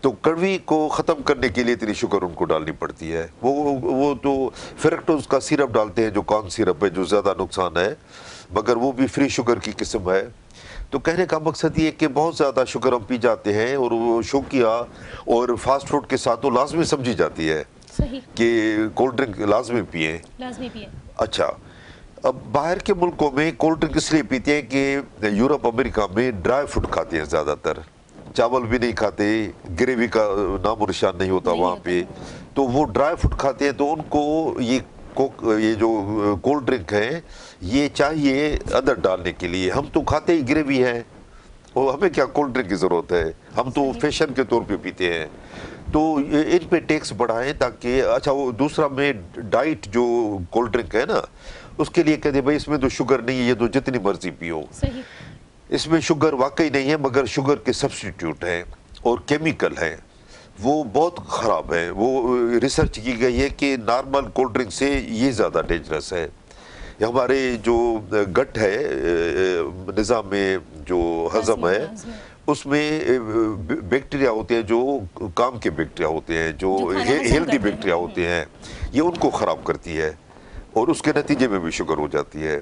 تو کڑوی کو ختم کرنے کے لیے اتنی شوگر ان کو ڈالنی پڑتی ہے. وہ تو فریکٹوز کا سیرپ ڈالتے ہیں جو کارن سیرپ ہے، جو زیادہ نقصان ہے، مگر وہ بھی فری شوگر کی قسم ہے. تو کہنے کا مقصد یہ کہ بہت زیادہ شوگر ہم پی جاتے ہیں، اور وہ شوقیہ اور فاسٹ فوڈ کے ساتھ وہ لازمی سمجھی جاتی ہے کہ کولڈ ڈرنک لازمی پئیں. اچھا، اب باہر کے ملکوں میں کولڈ ڈرنک اس لیے پیتے ہیں کہ یورپ امریکہ میں ڈرائی فوڈ کھاتے ہیں زیادہ تر، چاول بھی نہیں کھاتے، گریوی کا نام و نشان نہیں ہوتا وہاں پہ، تو وہ ڈرائی فوڈ کھاتے ہیں. تو ان کو یہ جو کولڈ ڈرنک ہے یہ چاہیے اندر ڈالنے کے لیے. ہم تو کھاتے ہی گریوی ہے، اور ہمیں کیا کولڈ ڈرنک کی ضرورت ہے؟ ہم تو فیشن کے طور پہ پیتے ہیں. تو ان پہ ٹیکس بڑھائیں تاکہ. اچھا، وہ دوسرا میں ڈائٹ جو کولڈ ڈرنک ہے نا اس کے لیے کہتے بھائی اس میں تو شوگر نہیں ہے، یہ تو جتنی مرضی پیو. اس میں شوگر واقعی نہیں ہے، مگر شوگر کے سبسٹیٹیوٹ ہیں اور کیمیکل ہیں، وہ بہت خراب ہے. وہ ریسرچ کی گئی ہے کہ نارمل کولڈ ڈرنک سے یہ زیادہ ڈینجرس ہے. ہمارے جو گٹ ہے، نظام میں جو ہضم ہے، اس میں بیکٹیریا ہوتے ہیں جو کام کے بیکٹیریا ہوتے ہیں، جو ہیلدی بیکٹیریا ہوتے ہیں، یہ ان کو خراب کرتی ہے. اور اس کے نتیجے میں بھی شوگر ہو جاتی ہے.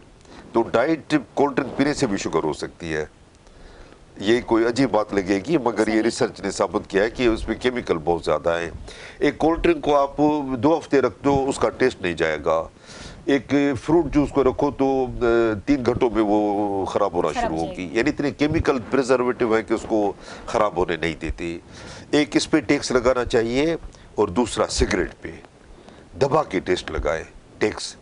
تو ڈائٹ کولڈ ڈرنک پینے سے بھی شوگر ہو سکتی ہے. یہ کوئی عجیب بات لگے گی مگر یہ ریسرچ نے ثابت کیا ہے کہ اس میں کیمیکل بہت زیادہ ہیں. ایک کولڈ ڈرنک کو آپ 2 ہفتے رکھ دو اس کا ٹیسٹ نہیں جائے گا. ایک فروٹ جوس کو رکھو تو 3 گھنٹوں میں وہ خراب ہونا شروع ہوگی. یعنی اتنے کیمیکل پریزرویٹو ہے کہ اس کو خراب ہونے نہیں دیتے. ایک اس پہ ٹیکس لگانا چاہیے اور دوسرا سگریٹ پہ دبا کے ٹیسٹ لگائے ٹیکس,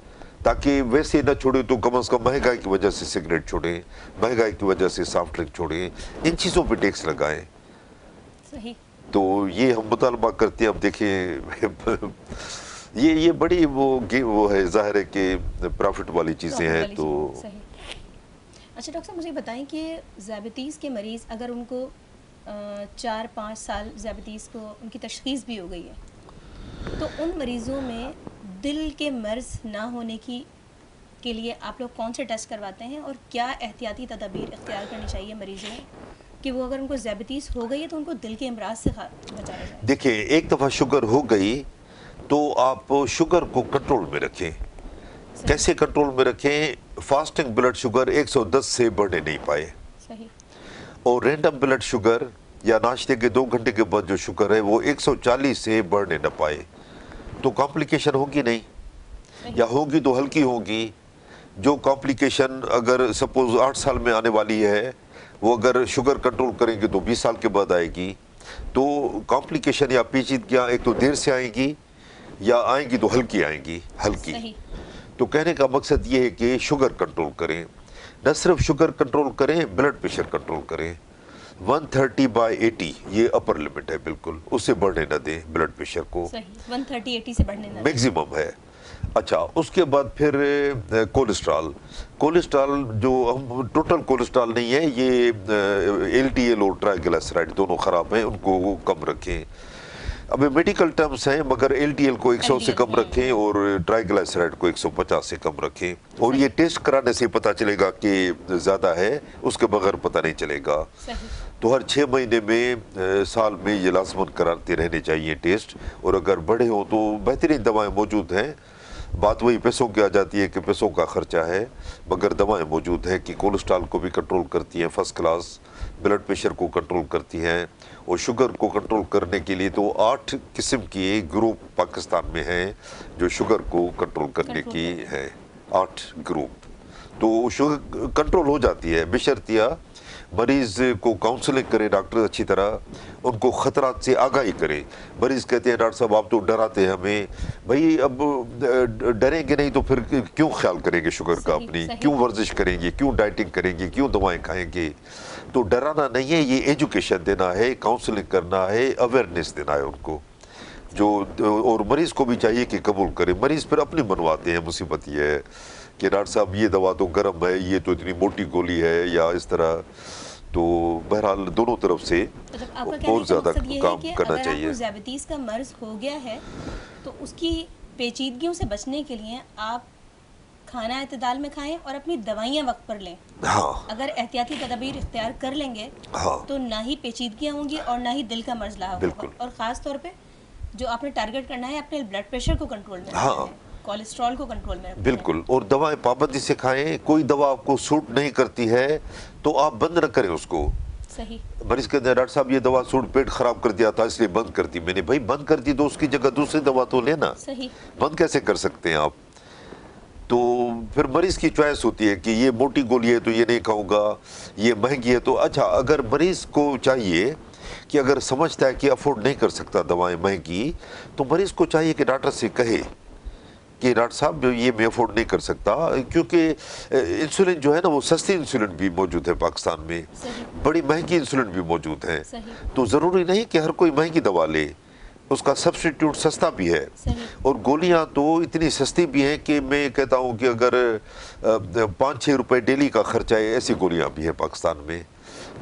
تاکہ ویسے نہ چھوڑے تو کم از کم مہنگائی کی وجہ سے سگریٹ چھوڑیں, مہنگائی کی وجہ سے سافٹ ڈرنک چھوڑیں, ان چیزوں پہ ٹیکس لگائیں. صحیح. تو یہ ہم مطالبہ کرتے ہیں. اب دیکھیں یہ بڑی وہ ہے, ظاہر ہے کہ پرافٹ والی چیزیں ہیں. تو اچھا ڈاکٹر صاحب مجھے بتائیں کہ ذیابیطیز کے مریض اگر ان کو 4-5 سال ذیابیطیز کو ان کی تشخیص بھی ہو گئی ہے, تو ان مریضوں میں دل کے مرض نہ ہونے کے لیے آپ لوگ کون سے ٹیسٹ کرواتے ہیں, اور کیا احتیاطی تدابیر اختیار کرنی چاہیے مریضوں کہ وہ اگر ان کو ذیابیطیز ہو گئی ہے تو ان کو دل کے امراض سے بچایا جائے؟ دیکھیں, ایک دفعہ شوگر ہو گئی تو آپ شوگر کو کنٹرول میں رکھیں. کیسے کنٹرول میں رکھیں؟ فاسٹنگ بلڈ شوگر 110 سے بڑھنے نہیں پائے. صحیح. اور رینڈم بلڈ شوگر یا ناشتے کے 2 گھنٹے کے بعد جو شوگر ہے وہ 140 سے بڑھنے نہ پائے. تو کمپلیکیشن ہوگی نہیں, یا ہوگی تو ہلکی ہوگی. جو کمپلیکیشن اگر سپوز 8 سال میں آنے والی ہے, وہ اگر شوگر کنٹرول کریں گے تو 20 سال کے بعد آئے گی. تو کمپلیکیشن یا پیچیدگیاں ایک تو دیر سے آئیں گی, یا آئیں گی تو ہلکی آئیں گی, ہلکی. تو کہنے کا مقصد یہ ہے کہ شوگر کنٹرول کریں. نہ صرف شوگر کنٹرول کریں, بلڈ پریشر کنٹرول کریں. 130/80 یہ اپر لمٹ ہے, بالکل اس سے بڑھنے نہ دیں بلڈ پریشر کو. 130/80 سے بڑھنے نہ دیں, میکسیمم ہے. اچھا, اس کے بعد پھر کولیسٹرول جو ہم ٹوٹل کولیسٹرول نہیں ہے, یہ LDL اور ٹرائیگلسرائڈ دونوں خراب ہیں, ان کو کم رکھیں. اب میڈیکل ٹرمز ہیں مگر LDL کو 100 سے کم رکھیں اور ٹرائیگلسرائڈ کو 150 سے کم رکھیں. اور یہ ٹیسٹ کرانے سے پتہ چلے گا کہ زیادہ ہے, اس کے بغیر پتہ نہیں چلے گا. تو ہر 6 مہینے میں سال میں یہ لازماً کراتے رہنے چاہیے ٹیسٹ. اور اگر بڑے ہوں تو بہترین دوائیں موجود ہیں. بات وہی پیسوں کی آ جاتی ہے کہ پیسوں کا خرچہ ہے, مگر دوائیں موجود ہیں کہ کولیسٹرول کو بھی کنٹرول کرتی ہیں فرسٹ کلاس, بلڈ پریشر کو کنٹرول کرتی ہیں, اور شوگر کو کنٹرول کرنے کے لیے تو 8 قسم کی گروپ پاکستان میں ہیں جو شوگر کو کنٹرول کرنے کی ہے. 8 گروپ. تو شوگر کنٹرول ہو جاتی ہے بشرطیہ مریض کو کاؤنسلنگ کرے ڈاکٹر اچھی طرح, ان کو خطرات سے آگاہی کرے. مریض کہتے ہیں ڈاکٹر صاحب آپ تو ڈراتے ہیں ہمیں. بھائی اب ڈریں گے نہیں تو پھر کیوں خیال کریں گے شوگر کا اپنی, کیوں ورزش کریں گے, کیوں ڈائٹنگ کریں گے, کیوں دوائیں کھائیں گے. تو ڈرانا نہیں ہے, یہ ایجوکیشن دینا ہے, کاؤنسلنگ کرنا ہے, اویئرنیس دینا ہے ان کو. اور مریض کو بھی چاہیے کہ قبول کرے. مریض پھر اپنی منواتے ہیں. مصیبت یہ ہے کہ ڈاکٹر صاحب یہ دوا تو گرم ہے, یہ تو اتنی موٹی گولی ہے, یا اس طرح. تو بہرحال دونوں طرف سے بہت زیادہ کام کرنا چاہیے. اگر آپ کو ذیابیطیز کا مرض ہو گیا ہے تو اس کی پیچیدگیوں سے بچنے کے لیے آپ کھانا اعتدال میں کھائیں اور اپنی دوائیاں وقت پر لیں. ہاں, اگر احتیاطی تدابیر اختیار کر لیں گے تو نہ ہی پیچیدگیاں ہوں گی اور نہ ہی دل کا مرض لاحق ہوگا. اور خاص طور پہ جو آپ نے ٹارگٹ کرنا ہے اپنے بلڈ پریشر کو کنٹرول میں رکھنا ہے, کولیسٹرول کو کنٹرول میں رکھنا ہے. بالکل. اور دوائیں پابندی سے کھائیں. کوئی دوا آپ کو سوٹ نہیں کرتی ہے تو آپ بند نہ کریں اس کو. صحیح. مریض کہتے ہیں ڈاکٹر صاحب یہ دوا سوٹ پیٹ خراب کر دیا تھا اس لیے بند کر دی میں نے. بھائی بند کر دی تو اس کی جگہ دوسری دوا تو لینا. صحیح. بند کیسے کر سکتے ہیں آپ؟ تو پھر مریض کی چوائس ہوتی ہے کہ یہ موٹی گولی ہے تو یہ نہیں کھاؤں گا, یہ مہنگی ہے تو. اچھا, اگر مریض کو چاہیے کہ اگر سمجھتا ہے کہ افورڈ نہیں کر سکتا دوائیں مہنگی, تو مریض کو چاہیے کہ ڈاکٹر سے کہے کہ ڈاکٹر صاحب یہ میں افورڈ نہیں کر سکتا. کیونکہ انسولین جو ہے نا وہ سستی انسولین بھی موجود ہے پاکستان میں, بڑی مہنگی انسولین بھی موجود ہے. تو ضروری نہیں کہ ہر کوئی مہنگی دوا لے, اس کا سبسٹیٹیوٹ سستا بھی ہے. اور گولیاں تو اتنی سستی بھی ہیں کہ میں کہتا ہوں کہ اگر 5-6 روپے ڈیلی کا خرچہ ہے, ایسی گولیاں بھی ہیں پاکستان میں.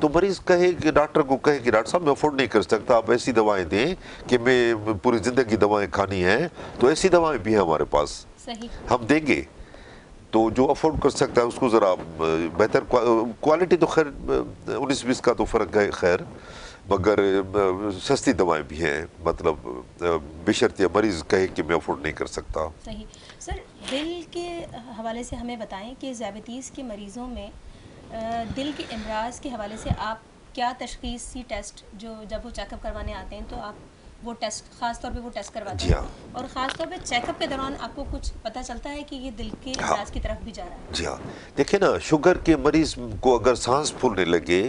تو مریض کہے کہ ڈاکٹر کو کہے کہ ڈاکٹر صاحب میں افورڈ نہیں کر سکتا, آپ ایسی دوائیں دیں کہ میں پوری زندگی دوائیں کھانی ہیں, تو ایسی دوائیں بھی ہیں ہمارے پاس, ہم دیں گے. تو جو افورڈ کر سکتا ہے اس کو ذرا بہتر کوالٹی, تو خیر 19-20 کا تو فرق ہے خیر, مگر سستی دوائیں بھی ہیں، مطلب بشرطیہ مریض کہے کہ میں افورڈ نہیں کر سکتا۔ صحیح سر، دل کے حوالے سے ہمیں بتائیں کہ ذیابیطیز کے مریضوں میں دل کے امراض کے حوالے سے آپ کیا تشخیصی ٹیسٹ جو جب وہ چیک اپ کروانے آتے ہیں تو آپ وہ ٹیسٹ خاص طور پہ وہ ٹیسٹ کرواتے ہیں، اور خاص طور پہ چیک اپ کے دوران آپ کو کچھ پتہ چلتا ہے کہ یہ دل کے امراض کی طرف بھی جا رہا ہے؟ جی ہاں، دیکھیں نا، شوگر کے مریض کو اگر سانس پھولنے لگے،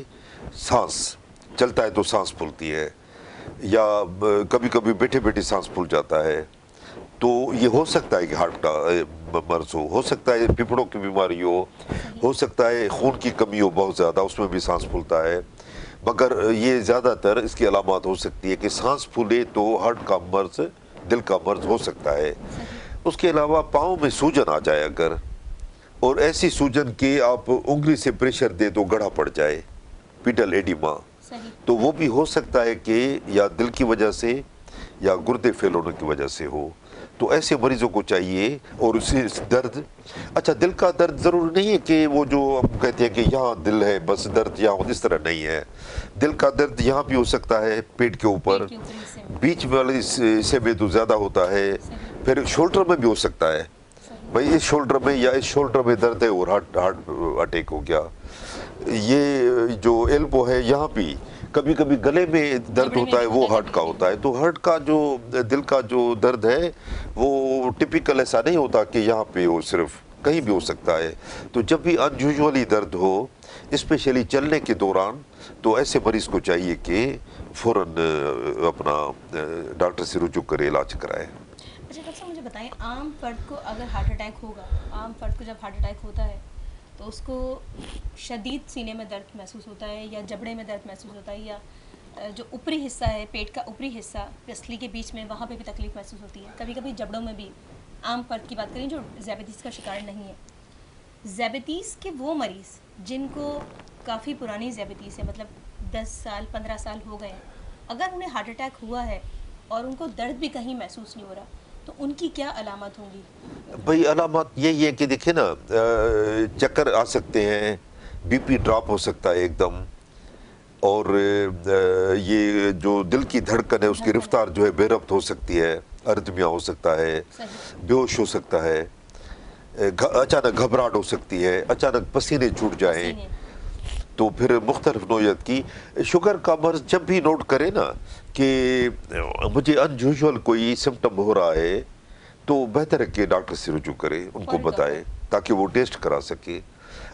سانس چلتا ہے تو سانس پھولتی ہے، یا کبھی کبھی بیٹھے بیٹھے سانس پھول جاتا ہے، تو یہ ہو سکتا ہے کہ ہارٹ کا مرض ہو سکتا ہے پھپھڑوں کی بیماری ہو سکتا ہے خون کی کمی ہو بہت زیادہ، اس میں بھی سانس پھولتا ہے، مگر یہ زیادہ تر اس کی علامات ہو سکتی ہے کہ سانس پھولے تو ہارٹ کا مرض، دل کا مرض ہو سکتا ہے۔ اس کے علاوہ پاؤں میں سوجن آ جائے اگر، اور ایسی سوجن کہ آپ انگلی سے پریشر دے تو گڑھا پڑ جائے، پیڈل ایڈیما، تو وہ بھی ہو سکتا ہے کہ یا دل کی وجہ سے یا گردے فیل ہونے کی وجہ سے ہو، تو ایسے مریضوں کو چاہیے۔ اور اسی درد، اچھا دل کا درد ضروری نہیں ہے کہ وہ جو ہم کہتے ہیں کہ یہاں دل ہے بس درد یہاں، اس طرح نہیں ہے، دل کا درد یہاں بھی ہو سکتا ہے، پیٹ کے اوپر، بیچ والے حصے میں تو زیادہ ہوتا ہے، پھر شولڈر میں بھی ہو سکتا ہے، بھائی اس شولڈر میں یا اس شولڈر میں درد ہے اور ہارٹ اٹیک ہو گیا۔ یہ جو ایلبو ہے یہاں بھی کبھی کبھی گلے میں درد ہوتا ہے، وہ ہارٹ کا ہوتا ہے۔ تو ہارٹ کا جو دل کا جو درد ہے وہ ٹپیکل ایسا نہیں ہوتا کہ یہاں پہ ہو، صرف کہیں بھی ہو سکتا ہے۔ تو جب بھی انیوژولی درد ہو، اسپیشلی چلنے کے دوران، تو ایسے مریض کو چاہیے کہ فوراً اپنا ڈاکٹر سے رجوع کرے، علاج کرائے۔ اچھا ڈاکٹر صاحب مجھے بتائیں، عام فرد کو اگر ہارٹ اٹیک ہوگا، عام فرد کو جب ہارٹ اٹیک ہوتا ہے تو اس کو شدید سینے میں درد محسوس ہوتا ہے، یا جبڑے میں درد محسوس ہوتا ہے، یا جو اوپری حصہ ہے پیٹ کا اوپری حصہ پسلی کے بیچ میں، وہاں پہ بھی تکلیف محسوس ہوتی ہے، کبھی کبھی جبڑوں میں بھی۔ عام فرد کی بات کریں جو ذیابیطیز کا شکار نہیں ہے، ذیابیطیز کے وہ مریض جن کو کافی پرانی ذیابیطیز ہے، مطلب 10 سال 15 سال ہو گئے ہیں، اگر انہیں ہارٹ اٹیک ہوا ہے اور ان کو درد بھی کہیں محسوس نہیں ہو رہا، تو ان کی کیا علامات ہوں گی؟ بھئی علامات یہی ہے کہ دیکھیں نا، چکر آ سکتے ہیں، بی پی ڈراپ ہو سکتا ہے ایک دم، اور یہ جو دل کی دھڑکن ہے اس کی رفتار جو ہے بے ربط ہو سکتی ہے، ارتھمیا ہو سکتا ہے، بے ہوش ہو سکتا ہے، اچانک گھبراہٹ ہو سکتی ہے، اچانک پسینے چھوٹ جائیں، تو پھر مختلف نوعیت کی شوگر کا مرض جب بھی نوٹ کرے نا کہ مجھے انیوژول کوئی سمٹم ہو رہا ہے، تو بہتر ہے کہ ڈاکٹر سے رجوع کرے، ان کو بتائے تاکہ وہ ٹیسٹ کرا سکے۔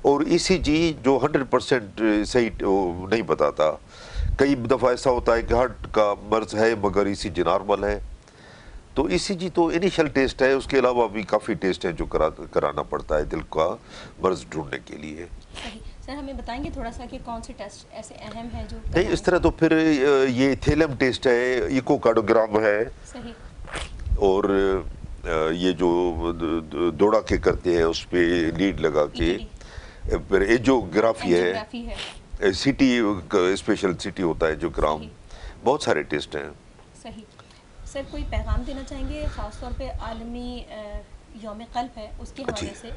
اور ای سی جی جو 100% صحیح نہیں بتاتا، کئی دفعہ ایسا ہوتا ہے کہ ہارٹ کا مرض ہے مگر ای سی جی نارمل ہے، تو ای سی جی تو انیشل ٹیسٹ ہے، اس کے علاوہ بھی کافی ٹیسٹ ہیں جو کرانا پڑتا ہے دل کا مرض ڈھونڈنے کے لیے۔ سر ہمیں بتائیں گے تھوڑا سا کہ کون سے ٹیسٹ ایسے اہم ہیں جو نہیں، اس طرح تو پھر یہ تھیلم ٹیسٹ ہے، ایکو کارڈوگرام ہے، اور یہ جو دوڑا کے کرتے ہیں اس پہ لیڈ لگا کے، پھر ایجوگرافی ہے، C T special C T ہوتا ہے جو گرام، بہت سارے ٹیسٹ ہیں۔ صحیح سر، کوئی پیغام دینا چاہیں گے خاص طور پہ عالمی یوم قلب ہے اس کے حوالے سے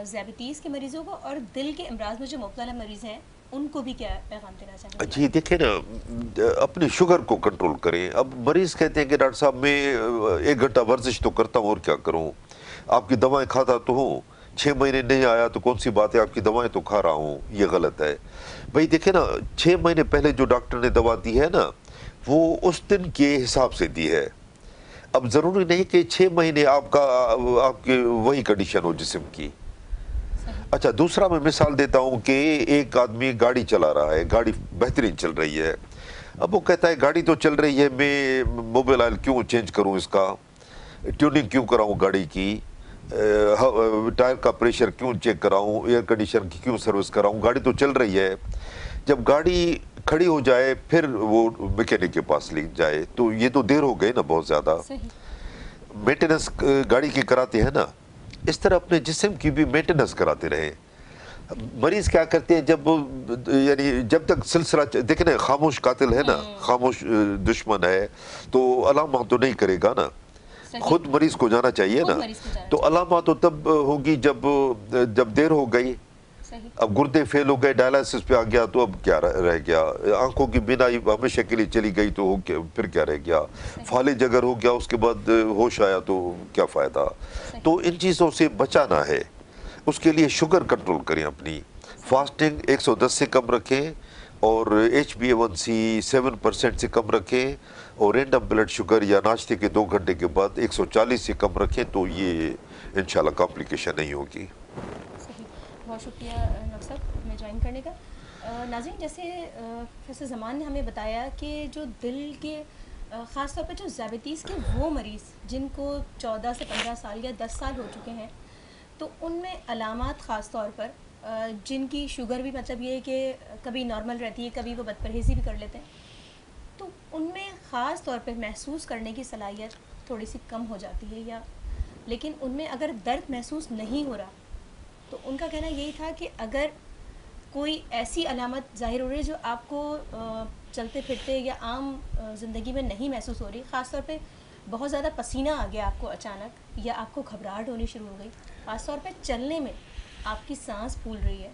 ذیابیطیز کے مریضوں کو، اور دل کے امراض میں جو مبتلا مریض ہیں ان کو بھی کیا پیغام دینا چاہیں گے؟ جی دیکھیں نا، اپنی شوگر کو کنٹرول کریں۔ اب مریض کہتے ہیں کہ ڈاکٹر صاحب میں 1 گھنٹہ ورزش تو کرتا ہوں اور کیا کروں، آپ کی دوائیں کھاتا تو ہوں، 6 مہینے نہیں آیا تو کون سی بات ہے، آپ کی دوائیں تو کھا رہا ہوں، یہ غلط ہے۔ بھائی دیکھیں نا، 6 مہینے پہلے جو ڈاکٹر نے دوا دی ہے نا، وہ اس دن کے حساب سے دی ہے۔ اب ضروری نہیں کہ 6 مہینے آپ کی وہی کنڈیشن ہو جسم کی۔ اچھا دوسرا میں مثال دیتا ہوں کہ ایک آدمی گاڑی چلا رہا ہے، گاڑی بہترین چل رہی ہے، اب وہ کہتا ہے گاڑی تو چل رہی ہے، میں موبائل آئل کیوں چینج کروں، اس کا ٹیوننگ کیوں کراؤں گاڑی کی، ٹائر کا پریشر کیوں چیک کراؤں، ایئر کنڈیشن کی کیوں سروس کراؤں، گاڑی تو چل رہی ہے۔ جب گاڑی کھڑی ہو جائے پھر وہ میکینک کے پاس لے جائے، تو یہ تو دیر ہو گئی نا بہت زیادہ۔ مینٹیننس گاڑی کی کراتے ہیں نا، اس طرح اپنے جسم کی بھی مینٹیننس کراتے رہیں۔ مریض کیا کرتے ہیں، جب تک سلسلہ دیکھیں نا، خاموش قاتل ہے نا، خاموش دشمن ہے، تو علامات تو نہیں کرے گا نا، خود مریض کو جانا چاہیے نا، تو علامات تو تب ہوگی جب دیر ہو گئی، صحیح. اب گردے فیل ہو گئے، ڈائلائسس پہ آ گیا تو اب کیا رہ گیا؟ آنکھوں کی بینائی ہمیشہ کے لیے چلی گئی تو پھر کیا رہ گیا؟ فالج اگر ہو گیا اس کے بعد ہوش آیا تو کیا فائدہ؟ تو ان چیزوں سے بچانا ہے. اس کے لیے شوگر کنٹرول کریں اپنی، فاسٹنگ 110 سے کم رکھیں، اور HbA1c 7% سے کم رکھیں، اور رینڈم بلڈ شوگر یا ناشتے کے 2 گھنٹے کے بعد 140 سے کم رکھیں، تو یہ انشاءاللہ کمپلیکیشن نہیں ہوگی. صحیح. بہت شکریہ ڈاکٹر صاحب ہمیں جوائن کرنے کا. ناظرین، جیسے پروفیسر زمان نے ہمیں بتایا کہ جو دل کے خاص طور پہ جو ذیابیطیز کے وہ مریض جن کو 14 سے 15 سال یا 10 سال ہو چکے ہیں، تو ان میں علامات خاص طور پر جن کی شوگر بھی مطلب یہ ہے کہ کبھی نارمل رہتی ہے، کبھی وہ بد پرہیزی بھی کر لیتے ہیں، تو ان میں خاص طور پہ محسوس کرنے کی صلاحیت تھوڑی سی کم ہو جاتی ہے. یا لیکن ان میں اگر درد محسوس نہیں ہو رہا تو ان کا کہنا یہی تھا کہ اگر کوئی ایسی علامت ظاہر ہو رہی ہے جو آپ کو چلتے پھرتے یا عام زندگی میں نہیں محسوس ہو رہی، خاص طور پہ بہت زیادہ پسینہ آ گیا آپ کو اچانک، یا آپ کو گھبراہٹ ہونی شروع ہو گئی، خاص طور پہ چلنے میں آپ کی سانس پھول رہی ہے،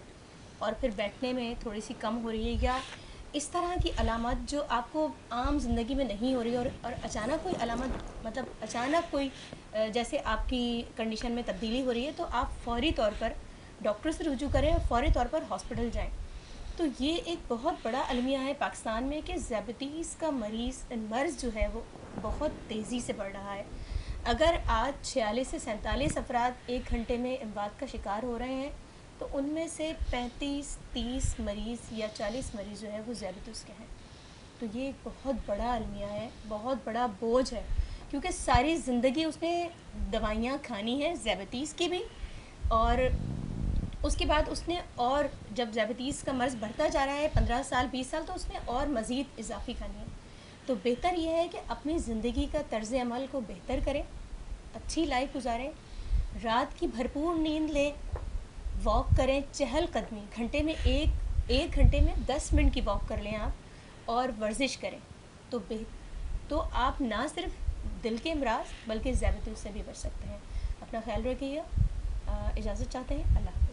اور پھر بیٹھنے میں تھوڑی سی کم ہو رہی ہے، یا اس طرح کی علامات جو آپ کو عام زندگی میں نہیں ہو رہی ہے، اور اچانک کوئی علامت مطلب اچانک کوئی جیسے آپ کی کنڈیشن میں تبدیلی ہو رہی ہے، تو آپ فوری طور پر ڈاکٹر سے رجوع کریں اور فوری طور پر ہاسپٹل جائیں. تو یہ ایک بہت بڑا المیہ ہے پاکستان میں کہ ذیابیطیز کا مرض جو ہے وہ بہت تیزی سے بڑھ رہا ہے. اگر آج 46 سے 47 افراد 1 گھنٹے میں اموات کا شکار ہو رہے ہیں، تو ان میں سے 35-30 مریض یا 40 مریض جو ہے وہ ذیابیطس کے ہیں. تو یہ ایک بہت بڑا المیہ ہے، بہت بڑا بوجھ ہے، کیونکہ ساری زندگی اس نے دوائیاں کھانی ہیں ذیابیطیز کی بھی، اور اس کے بعد اس نے اور جب ذیابیطیز کا مرض بڑھتا جا رہا ہے 15 سال 20 سال، تو اس نے اور مزید اضافی کھانی ہے. تو بہتر یہ ہے کہ اپنی زندگی کا طرز عمل کو بہتر کریں، اچھی لائف گزاریں، رات کی بھرپور نیند لیں، واک کریں، چہل قدمی گھنٹے میں ایک گھنٹے میں 10 منٹ کی واک کر لیں آپ، اور ورزش کریں، تو آپ نہ صرف دل کے امراض بلکہ ذیابیطس سے بھی بچ سکتے ہیں. اپنا خیال رکھیے. اجازت چاہتے ہیں. اللہ حافظ.